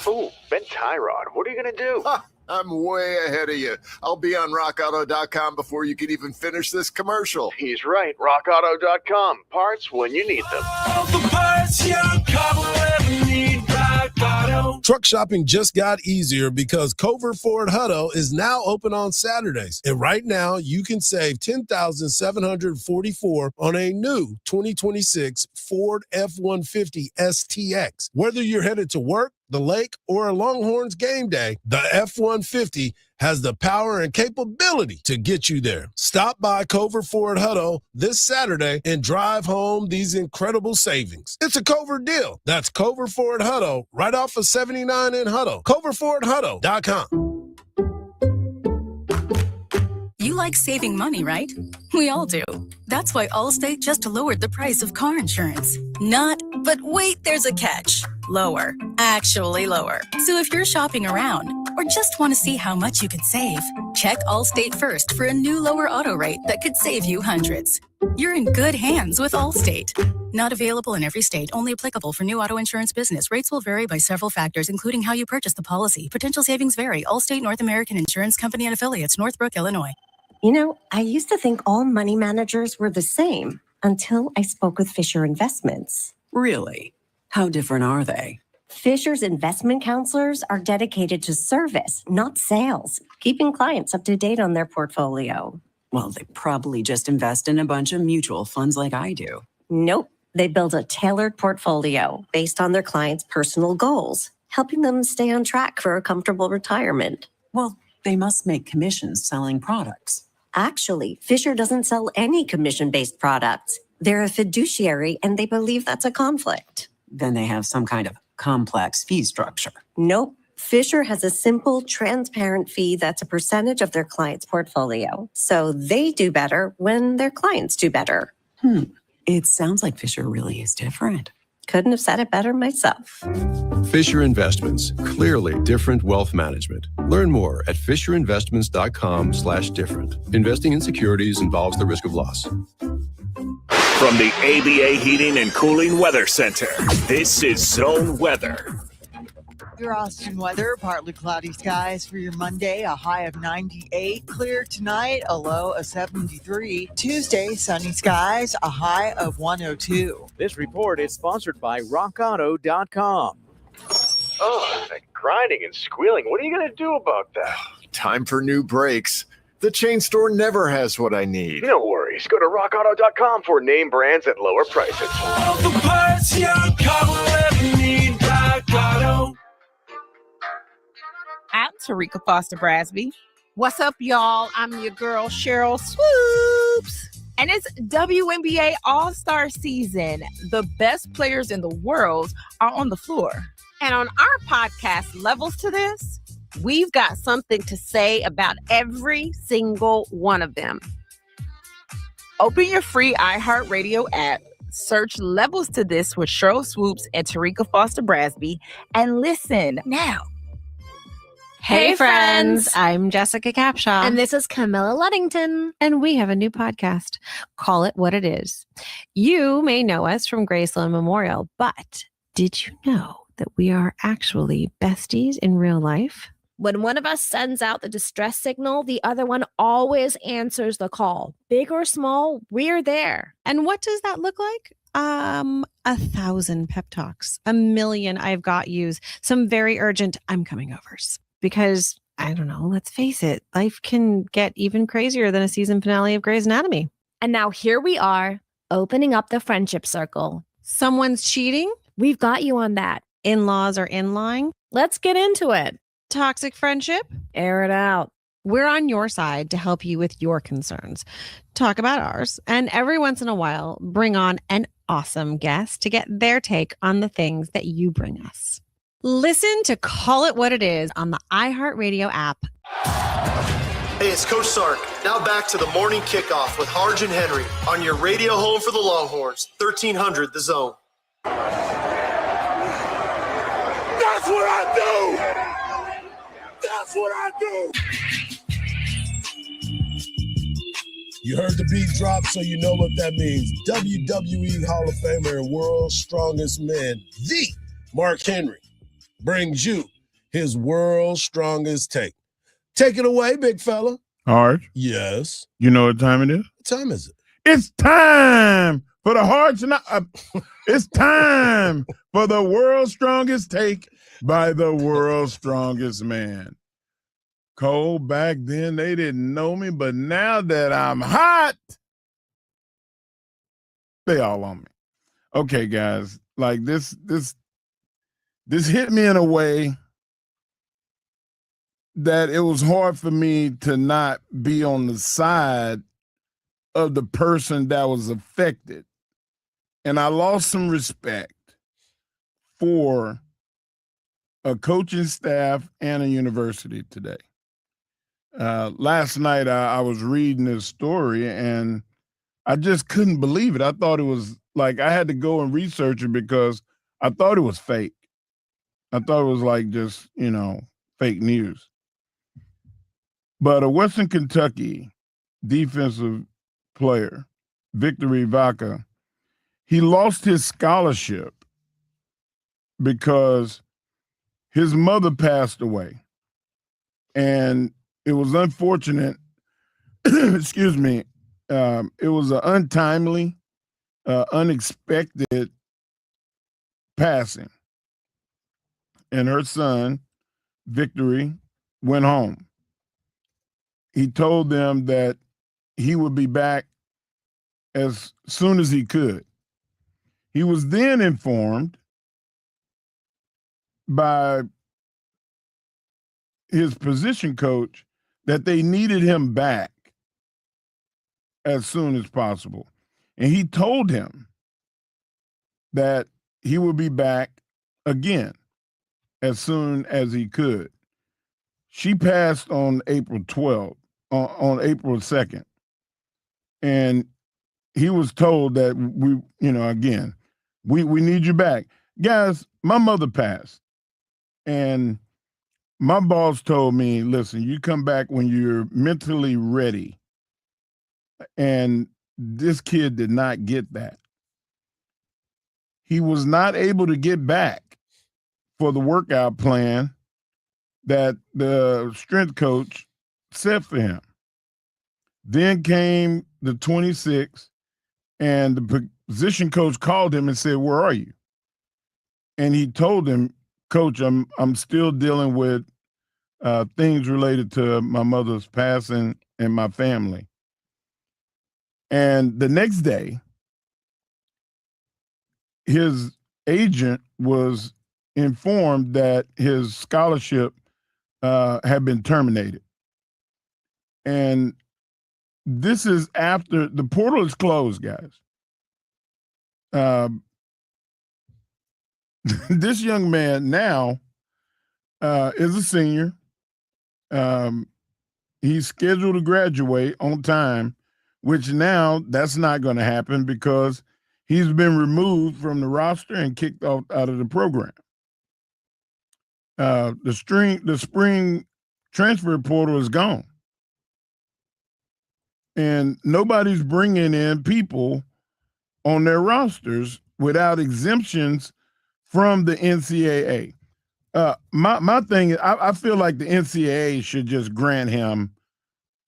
Ooh, Ben Tyrod, what are you going to do? I'm way ahead of you. I'll be on RockAuto.com before you can even finish this commercial. He's right. RockAuto.com. Parts when you need them. All the parts your car will ever need. Rock Auto. Truck shopping just got easier because Cover Ford Hutto is now open on Saturdays. And right now, you can save $10,744 on a new 2026 Ford F-150 STX. Whether you're headed to work, the lake, or a Longhorns game day, the F-150 has the power and capability to get you there. Stop by Cover Ford Hutto this Saturday and drive home these incredible savings. It's a Cover deal. That's Cover Ford Hutto, right off of 79 in Hutto. CoverFordHutto.com. You like saving money, right? We all do. That's why Allstate just lowered the price of car insurance. But wait, there's a catch. Lower. Actually lower. So if you're shopping around or just want to see how much you could save, check Allstate first for a new lower auto rate that could save you hundreds. You're in good hands with Allstate. Not available in every state. Only applicable for new auto insurance business. Rates will vary by several factors, including how you purchase the policy. Potential savings vary. Allstate North American Insurance Company and Affiliates, Northbrook, Illinois. You know, I used to think all money managers were the same until I spoke with Fisher Investments. Really? How different are they? Fisher's investment counselors are dedicated to service, not sales, keeping clients up to date on their portfolio. Well, they probably just invest in a bunch of mutual funds like I do. Nope. They build a tailored portfolio based on their clients' personal goals, helping them stay on track for a comfortable retirement. Well, they must make commissions selling products. Actually, Fisher doesn't sell any commission-based products. They're a fiduciary, and they believe that's a conflict. Then they have some kind of complex fee structure. Nope. Fisher has a simple, transparent fee that's a percentage of their client's portfolio. So they do better when their clients do better. It sounds like Fisher really is different. Couldn't have said it better myself. Fisher Investments, clearly different wealth management. Learn more at fisherinvestments.com/different. Investing in securities involves the risk of loss. From the ABA Heating and Cooling Weather Center, this is Zone Weather. Your Austin weather, partly cloudy skies for your Monday, a high of 98. Clear tonight, a low of 73. Tuesday, sunny skies, a high of 102. This report is sponsored by RockAuto.com. Oh, that grinding and squealing. What are you going to do about that? Time for new brakes. The chain store never has what I need. No worries. Go to RockAuto.com for name brands at lower prices. All the parts your car will ever need. Rock Auto. I'm Tarika Foster Brasby. What's up, y'all? I'm your girl, Cheryl Swoops. And it's WNBA All-Star season. The best players in the world are on the floor. And on our podcast, Levels to This, we've got something to say about every single one of them. Open your free iHeartRadio app, search Levels to This with Cheryl Swoops and Tarika Foster Brasby, and listen now. Hey friends, I'm Jessica Capshaw. And this is Camilla Luddington. And we have a new podcast. Call It What It Is. You may know us from Graceland Memorial, but did you know that we are actually besties in real life? When one of us sends out the distress signal, the other one always answers the call. Big or small, we're there. And what does that look like? 1,000 pep talks, 1,000,000 I've got yous, some very urgent I'm coming overs. Because, I don't know, let's face it, life can get even crazier than a season finale of Grey's Anatomy. And now here we are, opening up the friendship circle. Someone's cheating? We've got you on that. In-laws are in-lying? Let's get into it. Toxic friendship? Air it out. We're on your side to help you with your concerns. Talk about ours. And every once in a while, bring on an awesome guest to get their take on the things that you bring us. Listen to Call It What It Is on the iHeartRadio app. Hey, it's Coach Sark. Now back to the morning kickoff with Hardge and Henry on your radio home for the Longhorns, 1300 The Zone. That's what I do! That's what I do! You heard the beat drop, so you know what that means. WWE Hall of Famer and World's Strongest Man, the Mark Henry, brings you his World's Strongest Take. Take it away, big fella. Hardge? Yes. You know what time it is? What time is it? It's time for the Hardge. It's time for the World's Strongest Take by the World's Strongest Man. Cole, back then they didn't know me, but now that I'm hot, they all on me. Okay, guys, like this this hit me in a way that it was hard for me to not be on the side of the person that was affected. And I lost some respect for a coaching staff and a university today. Last night, I was reading this story, and I just couldn't believe it. I thought it was like I had to go and research it because I thought it was fake. I thought it was like just, fake news. But a Western Kentucky defensive player, Victor Vaca, he lost his scholarship because his mother passed away. And it was unfortunate. Excuse me. It was an untimely, unexpected passing. And her son, Victory, went home. He told them that he would be back as soon as he could. He was then informed by his position coach that they needed him back as soon as possible. And he told him that he would be back again as soon as he could. She passed on April 12th, on April 2nd. And he was told that we need you back. Guys, my mother passed. And my boss told me, listen, you come back when you're mentally ready. And this kid did not get that. He was not able to get back for the workout plan that the strength coach set for him. Then came the 26th, and the position coach called him and said, "Where are you?" And he told him, "Coach, I'm still dealing with things related to my mother's passing and my family." And the next day, his agent was informed that his scholarship had been terminated. And this is after the portal is closed, guys. This young man now is a senior. He's scheduled to graduate on time, which now that's not going to happen because he's been removed from the roster and kicked out of the program. The spring transfer portal is gone. And nobody's bringing in people on their rosters without exemptions from the NCAA. My thing is, I feel like the NCAA should just grant him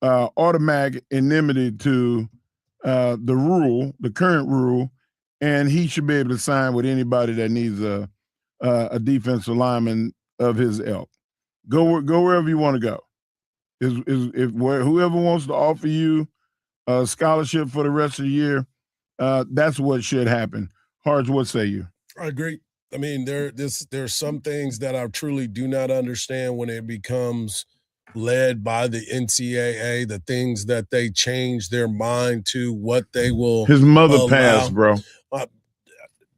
automatic indemnity to the current rule, and he should be able to sign with anybody that needs a defensive lineman of his ilk. Go wherever you want to go. Whoever wants to offer you a scholarship for the rest of the year, that's what should happen. Hardge, what say you? I agree. I mean, there's some things that I truly do not understand when it becomes led by the NCAA, the things that they change their mind to, what they will His mother allow. passed, bro.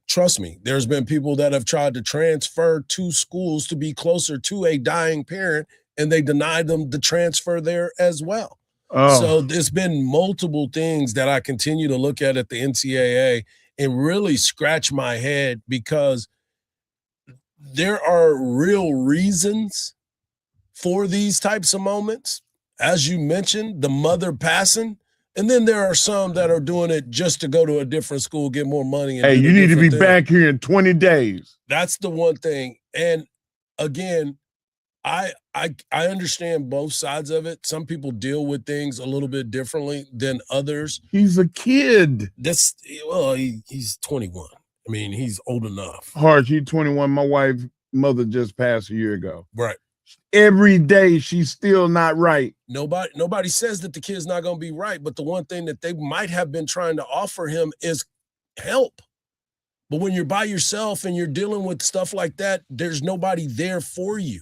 Trust me, there's been people that have tried to transfer to schools to be closer to a dying parent, and they denied them the transfer there as well. Oh. So there's been multiple things that I continue to look at the NCAA and really scratch my head, because there are real reasons for these types of moments. As you mentioned, the mother passing, and then there are some that are doing it just to go to a different school, get more money. And hey, you need to be back here in 20 days. That's the one thing. And again, I understand both sides of it. Some people deal with things a little bit differently than others. He's a kid. He's 21. I mean, he's old enough. Hardge, he's 21. My wife's mother just passed a year ago. Right. Every day she's still not right. Nobody says that the kid's not going to be right, but the one thing that they might have been trying to offer him is help. But when you're by yourself and you're dealing with stuff like that, there's nobody there for you.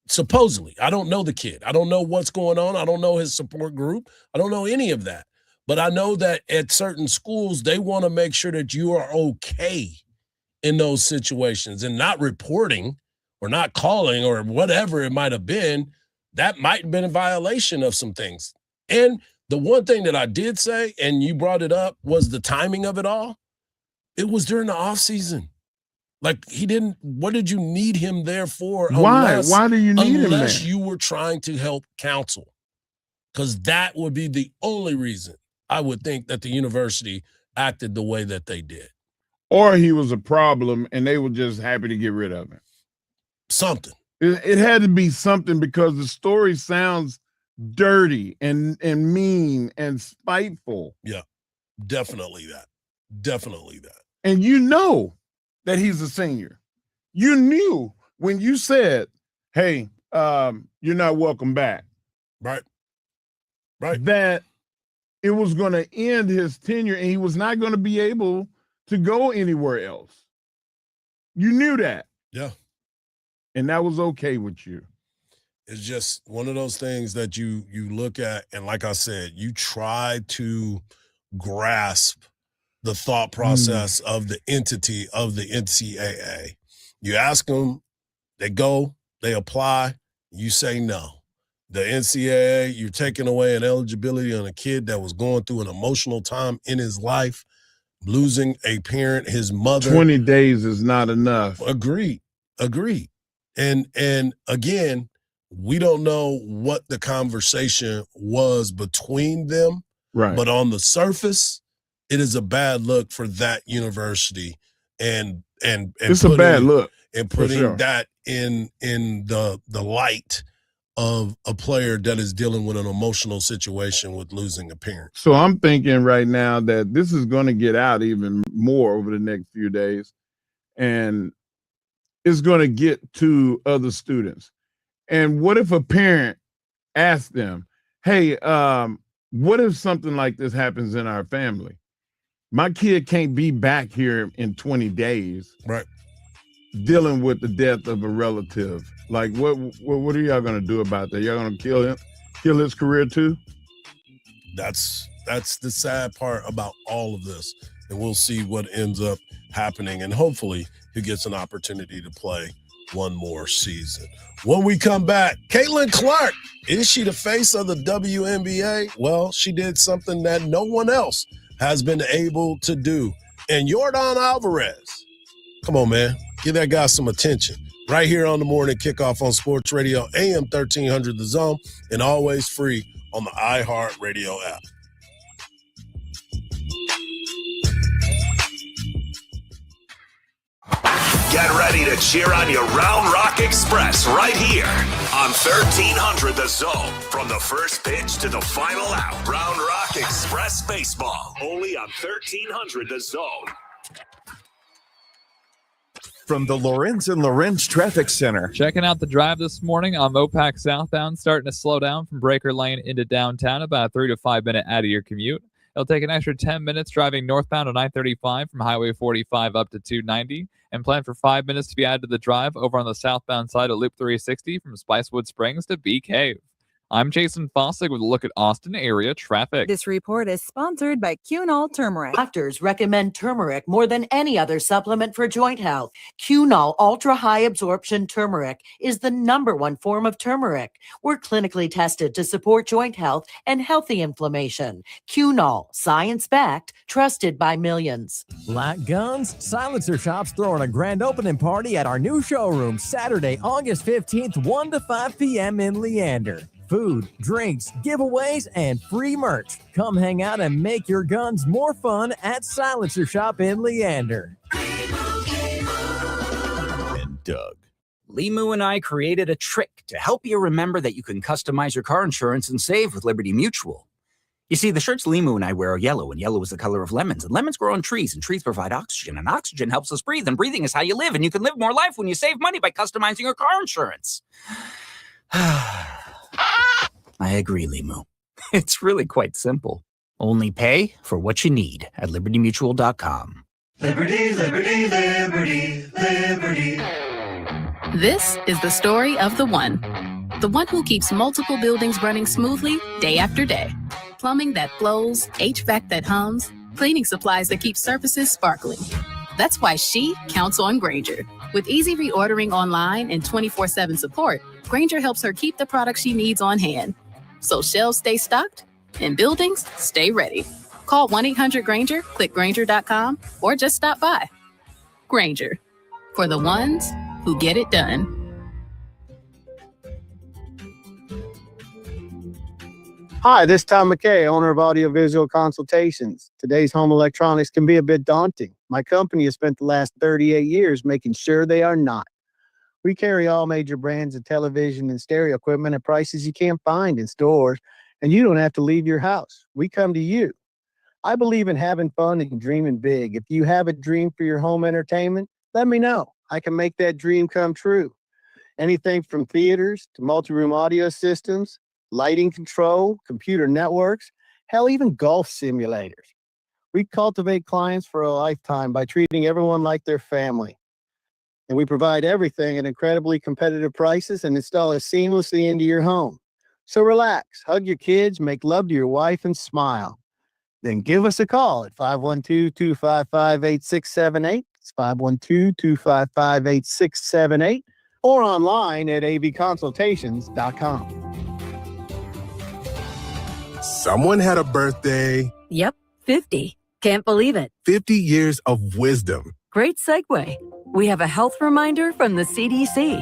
Supposedly. I don't know the kid. I don't know what's going on. I don't know his support group. I don't know any of that. But I know that at certain schools, they want to make sure that you are okay in those situations, and not reporting or not calling or whatever it might have been. That might have been a violation of some things. And the one thing that I did say, and you brought it up, was the timing of it all. It was during the off season. Like, what did you need him there for? Why do you need him there? Unless you were trying to help counsel. Because that would be the only reason I would think that the university acted the way that they did. Or he was a problem and they were just happy to get rid of him. Something. It had to be something, because the story sounds dirty and mean and spiteful. Yeah, definitely that. Definitely that. And you know that he's a senior. You knew when you said, hey, you're not welcome back. Right. Right. That it was going to end his tenure and he was not going to be able to go anywhere else. You knew that. Yeah. And that was okay with you. It's just one of those things that you look at, and like I said, you try to grasp the thought process of the entity of the NCAA. You ask them, they go, they apply, you say no. The NCAA, you're taking away an eligibility on a kid that was going through an emotional time in his life, losing a parent, his mother. 20 days is not enough. Agreed. And again, we don't know what the conversation was between them. Right. But on the surface, it is a bad look for that university, and it's a bad look, and putting that in the light of a player that is dealing with an emotional situation with losing a parent. So I'm thinking right now that this is going to get out even more over the next few days, and it's going to get to other students. And what if a parent asked them, hey, what if something like this happens in our family? My kid can't be back here in 20 days. Right. Dealing with the death of a relative. Like, what are y'all going to do about that? Y'all going to kill his career too? That's the sad part about all of this. And we'll see what ends up happening. And hopefully he gets an opportunity to play one more season. When we come back, Caitlin Clark, is she the face of the WNBA? Well, she did something that no one else has been able to do. And Yordan Alvarez, come on, man, give that guy some attention. Right here on the Morning Kickoff on Sports Radio, AM 1300 The Zone, and always free on the iHeartRadio app. Get ready to cheer on your Round Rock Express right here on 1300 The Zone. From the first pitch to the final out, Round Rock Express Baseball. Only on 1300 The Zone. From the Lorenz and Lorenz Traffic Center. Checking out the drive this morning on Mopac southbound, starting to slow down from Breaker Lane into downtown, about a 3 to 5 minute out of your commute. It'll take an extra 10 minutes driving northbound on I-35 from Highway 45 up to 290, and plan for 5 minutes to be added to the drive over on the southbound side of Loop 360 from Spicewood Springs to Bee Cave. I'm Jason Fossick with a look at Austin area traffic. This report is sponsored by Cunol Turmeric. Doctors recommend turmeric more than any other supplement for joint health. Cunol Ultra High Absorption Turmeric is the #1 form of turmeric. We're clinically tested to support joint health and healthy inflammation. Cunol, science-backed, trusted by millions. Like guns, Silencer Shop's throwing a grand opening party at our new showroom Saturday, August 15th, 1 to 5 p.m. in Leander. Food, drinks, giveaways, and free merch. Come hang out and make your guns more fun at Silencer Shop in Leander. And Doug. Limu and I created a trick to help you remember that you can customize your car insurance and save with Liberty Mutual. You see, the shirts Limu and I wear are yellow, and yellow is the color of lemons, and lemons grow on trees, and trees provide oxygen, and oxygen helps us breathe, and breathing is how you live, and you can live more life when you save money by customizing your car insurance. I agree, Limu. It's really quite simple. Only pay for what you need at libertymutual.com. Liberty, liberty, liberty, liberty. This is the story of the one who keeps multiple buildings running smoothly day after day. Plumbing that flows, HVAC that hums, cleaning supplies that keep surfaces sparkling. That's why she counts on Grainger. With easy reordering online and 24/7 support, Grainger helps her keep the products she needs on hand. So shelves stay stocked and buildings stay ready. Call 1-800-GRAINGER, click Grainger.com, or just stop by. Grainger, for the ones who get it done. Hi, this is Tom McKay, owner of Audiovisual Consultations. Today's home electronics can be a bit daunting. My company has spent the last 38 years making sure they are not. We carry all major brands of television and stereo equipment at prices you can't find in stores, and you don't have to leave your house. We come to you. I believe in having fun and dreaming big. If you have a dream for your home entertainment, let me know. I can make that dream come true. Anything from theaters to multi-room audio systems, lighting control, computer networks, hell, even golf simulators. We cultivate clients for a lifetime by treating everyone like their family. And we provide everything at incredibly competitive prices and install it seamlessly into your home. So relax, hug your kids, make love to your wife, and smile. Then give us a call at 512-255-8678. It's 512-255-8678 or online at avconsultations.com. Someone had a birthday. Yep, 50. Can't believe it. 50 years of wisdom. Great segue. We have a health reminder from the CDC.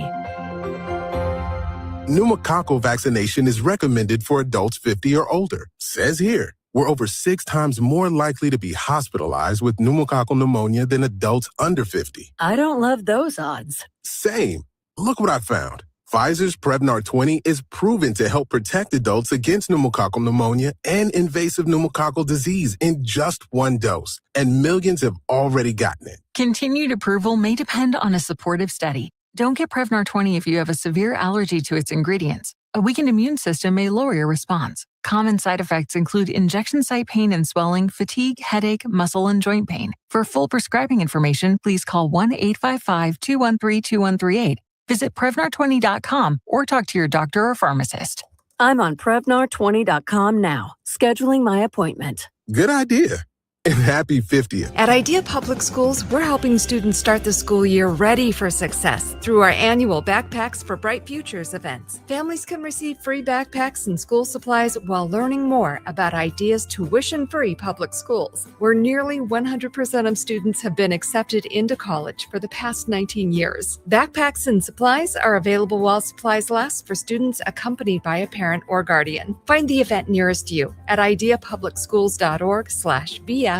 Pneumococcal vaccination is recommended for adults 50 or older. Says here, we're over 6 times more likely to be hospitalized with pneumococcal pneumonia than adults under 50. I don't love those odds. Same. Look what I found. Pfizer's Prevnar 20 is proven to help protect adults against pneumococcal pneumonia and invasive pneumococcal disease in just 1 dose, and millions have already gotten it. Continued approval may depend on a supportive study. Don't get Prevnar 20 if you have a severe allergy to its ingredients. A weakened immune system may lower your response. Common side effects include injection site pain and swelling, fatigue, headache, muscle, and joint pain. For full prescribing information, please call 1-855-213-2138. Visit Prevnar20.com or talk to your doctor or pharmacist. I'm on Prevnar20.com now, scheduling my appointment. Good idea. And happy 50th. At Idea Public Schools, we're helping students start the school year ready for success through our annual Backpacks for Bright Futures events. Families can receive free backpacks and school supplies while learning more about Idea's tuition-free public schools, where nearly 100% of students have been accepted into college for the past 19 years. Backpacks and supplies are available while supplies last for students accompanied by a parent or guardian. Find the event nearest you at ideapublicschools.org/BFBF.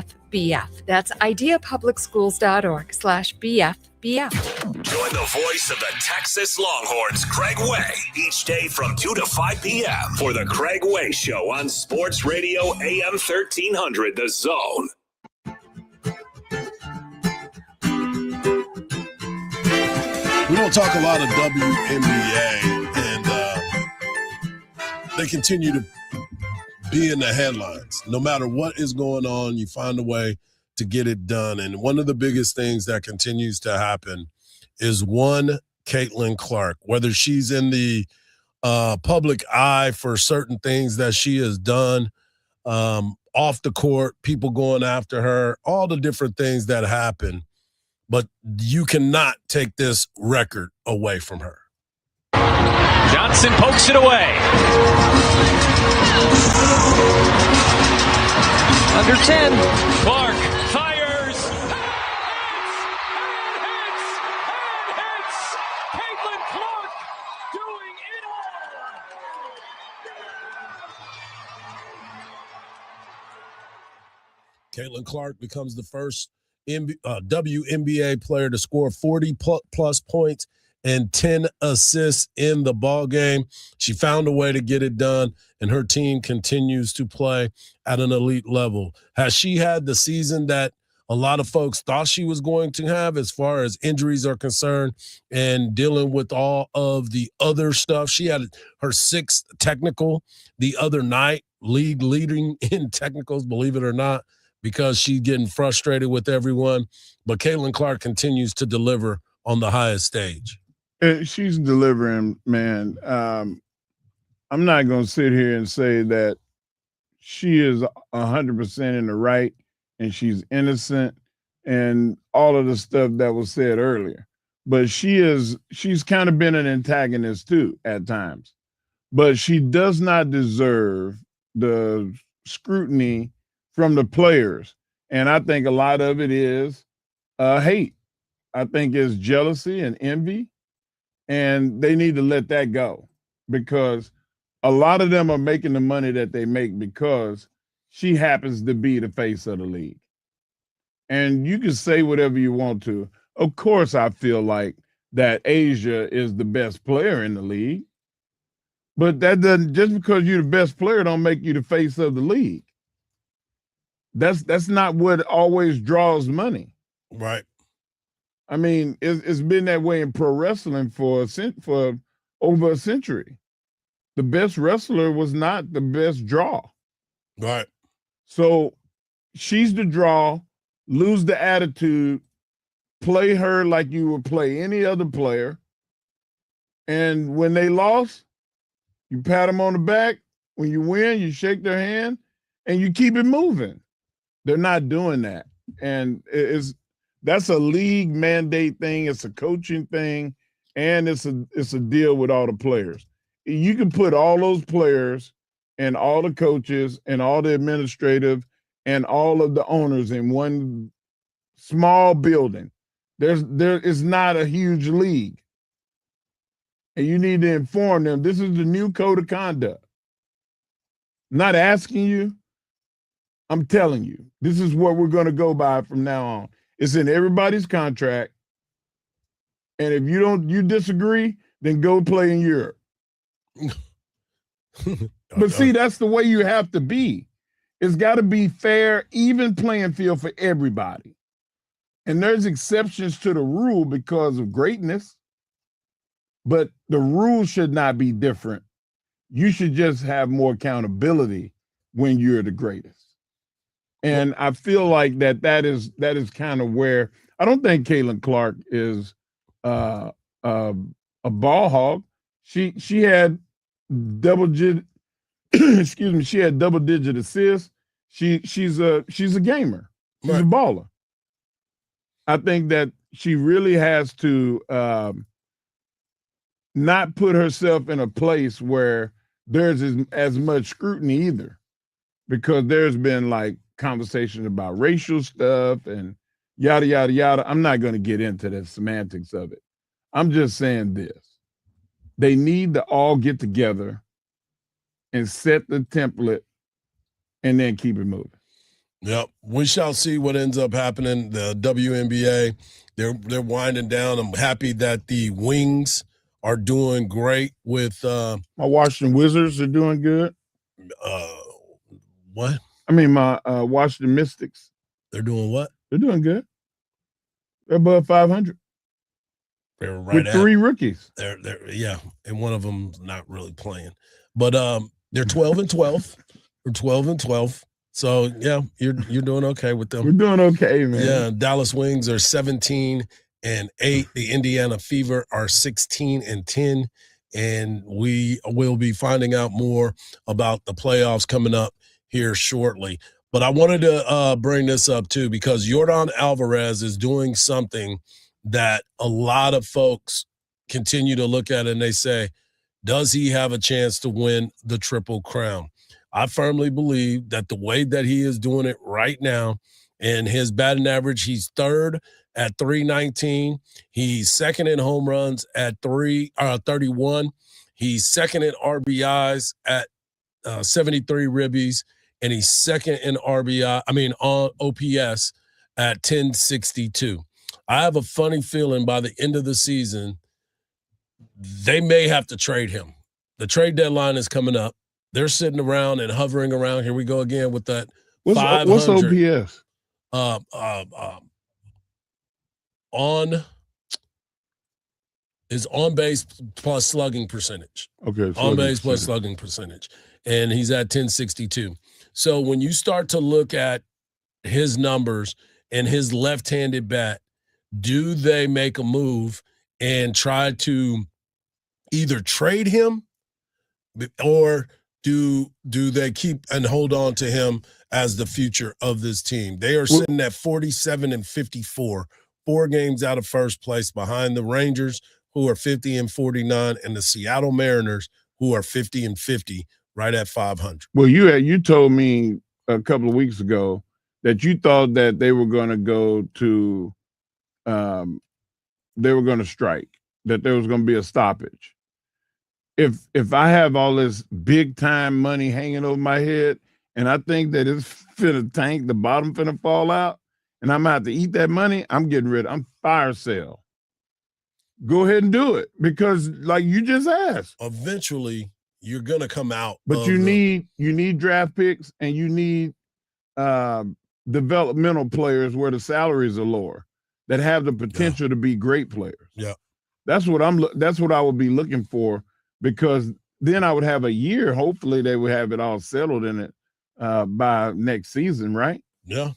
That's ideapublicschools.org/BFBF. Join the voice of the Texas Longhorns, Craig Way, each day from 2 to 5 p.m. for the Craig Way Show on Sports Radio AM 1300, The Zone. We don't talk a lot of WNBA, and they continue to be in the headlines. No matter what is going on, you find a way to get it done. And one of the biggest things that continues to happen is one, Caitlin Clark, whether she's in the public eye for certain things that she has done off the court, people going after her, all the different things that happen. But you cannot take this record away from her. Johnson pokes it away. Under 10. Clark fires. Hits. Caitlin Clark doing it all. Caitlin Clark becomes the first WNBA player to score 40-plus points and 10 assists in the ball game. She found a way to get it done, and her team continues to play at an elite level. Has she had the season that a lot of folks thought she was going to have as far as injuries are concerned and dealing with all of the other stuff? She had her 6th technical the other night, league leading in technicals, believe it or not. because she's getting frustrated with everyone. But Caitlin Clark continues to deliver on the highest stage. She's delivering, man. I'm not going to sit here and say that she is 100% in the right and she's innocent and all of the stuff that was said earlier. But she's kind of been an antagonist too at times. But she does not deserve the scrutiny from the players. And I think a lot of it is hate. I think it's jealousy and envy. And they need to let that go because a lot of them are making the money that they make because she happens to be the face of the league. And you can say whatever you want to. Of course, I feel like that Asia is the best player in the league. But that doesn't, just because you're the best player don't make you the face of the league. That's not what always draws money. Right. I mean, it's been that way in pro wrestling for over a century. The best wrestler was not the best draw. Right. So she's the draw, lose the attitude, play her like you would play any other player. And when they lost, you pat them on the back. When you win, you shake their hand and you keep it moving. They're not doing that. And that's a league mandate thing. It's a coaching thing. And it's a deal with all the players. You can put all those players and all the coaches and all the administrative and all of the owners in one small building. There is not a huge league. And you need to inform them, this is the new code of conduct. I'm not asking you, I'm telling you, this is what we're going to go by from now on. It's in everybody's contract. And if you disagree, then go play in Europe. But see, that's the way you have to be. It's got to be fair, even playing field for everybody. And there's exceptions to the rule because of greatness. But the rules should not be different. You should just have more accountability when you're the greatest. And I feel like that is kind of where I don't think Caitlin Clark is a ball hog. She had double-digit she had double-digit assists. She's a gamer. She's a baller. I think that she really has to not put herself in a place where there's as much scrutiny either, because there's been like conversations about racial stuff and yada, yada, yada. I'm not going to get into the semantics of it. I'm just saying this. They need to all get together and set the template and then keep it moving. Yep. We shall see what ends up happening. The WNBA, they're winding down. I'm happy that the Wings are doing great with my Washington Wizards are doing good. What? I mean, my Washington Mystics. They're doing what? They're doing good. They're above 500. They're right with at 3 rookies. They're yeah, and one of them's not really playing. But they're 12-12. They're 12-12. So yeah, you're doing okay with them. We're doing okay, man. Yeah, Dallas Wings are 17-8. The Indiana Fever are 16-10. And we will be finding out more about the playoffs coming up here shortly. But I wanted to bring this up too, because Yordan Alvarez is doing something that a lot of folks continue to look at and they say, does he have a chance to win the Triple Crown? I firmly believe that the way that he is doing it right now, and his batting average, he's third at 319. He's second in home runs at 31. He's second in RBIs at 73 ribbies, and he's second in on OPS at 1062. I have a funny feeling by the end of the season, they may have to trade him. The trade deadline is coming up. They're sitting around and hovering around. Here we go again with that 500. What's OPS? On base plus slugging percentage. Okay. On base plus slugging percentage. And he's at 1062. So when you start to look at his numbers and his left-handed bat, do they make a move and try to either trade him or do they keep and hold on to him as the future of this team? They are sitting at 47-54, 4 games out of first place behind the Rangers, who are 50-49, and the Seattle Mariners, who are 50-50, right at 500. Well, you told me a couple of weeks ago that you thought that they were going to go to they were going to strike, that there was going to be a stoppage. If I have all this big time money hanging over my head and I think that it's finna tank, the bottom finna fall out, and I'm out to eat that money, I'm fire sale. Go ahead and do it, because like you just asked, eventually you're gonna come out. But you need draft picks, and you need developmental players where the salaries are lower, that have the potential to be great players. Yeah, that's what I would be looking for, because then I would have a year. Hopefully, they would have it all settled in it by next season, right? Yeah.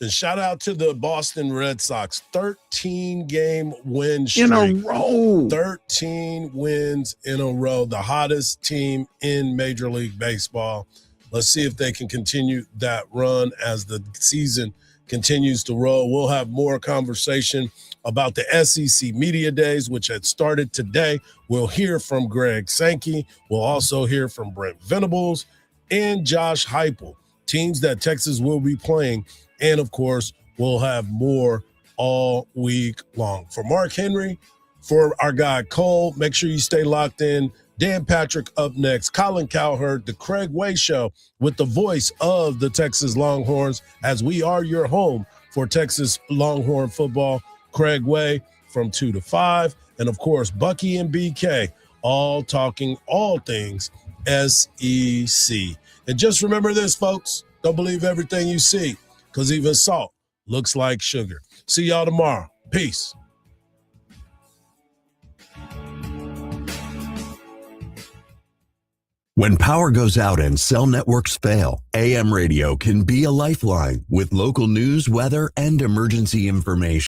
And shout out to the Boston Red Sox, 13-game win streak. In a row. 13 wins in a row, the hottest team in Major League Baseball. Let's see if they can continue that run as the season continues to roll. We'll have more conversation about the SEC Media Days, which had started today. We'll hear from Greg Sankey. We'll also hear from Brent Venables and Josh Heupel, teams that Texas will be playing. And, of course, we'll have more all week long. For Mark Henry, for our guy Cole, make sure you stay locked in. Dan Patrick up next. Colin Cowherd, the Craig Way Show, with the voice of the Texas Longhorns, as we are your home for Texas Longhorn football. Craig Way from 2 to 5. And, of course, Bucky and BK, all talking all things SEC. And just remember this, folks. Don't believe everything you see, because even salt looks like sugar. See y'all tomorrow. Peace. When power goes out and cell networks fail, AM radio can be a lifeline with local news, weather, and emergency information.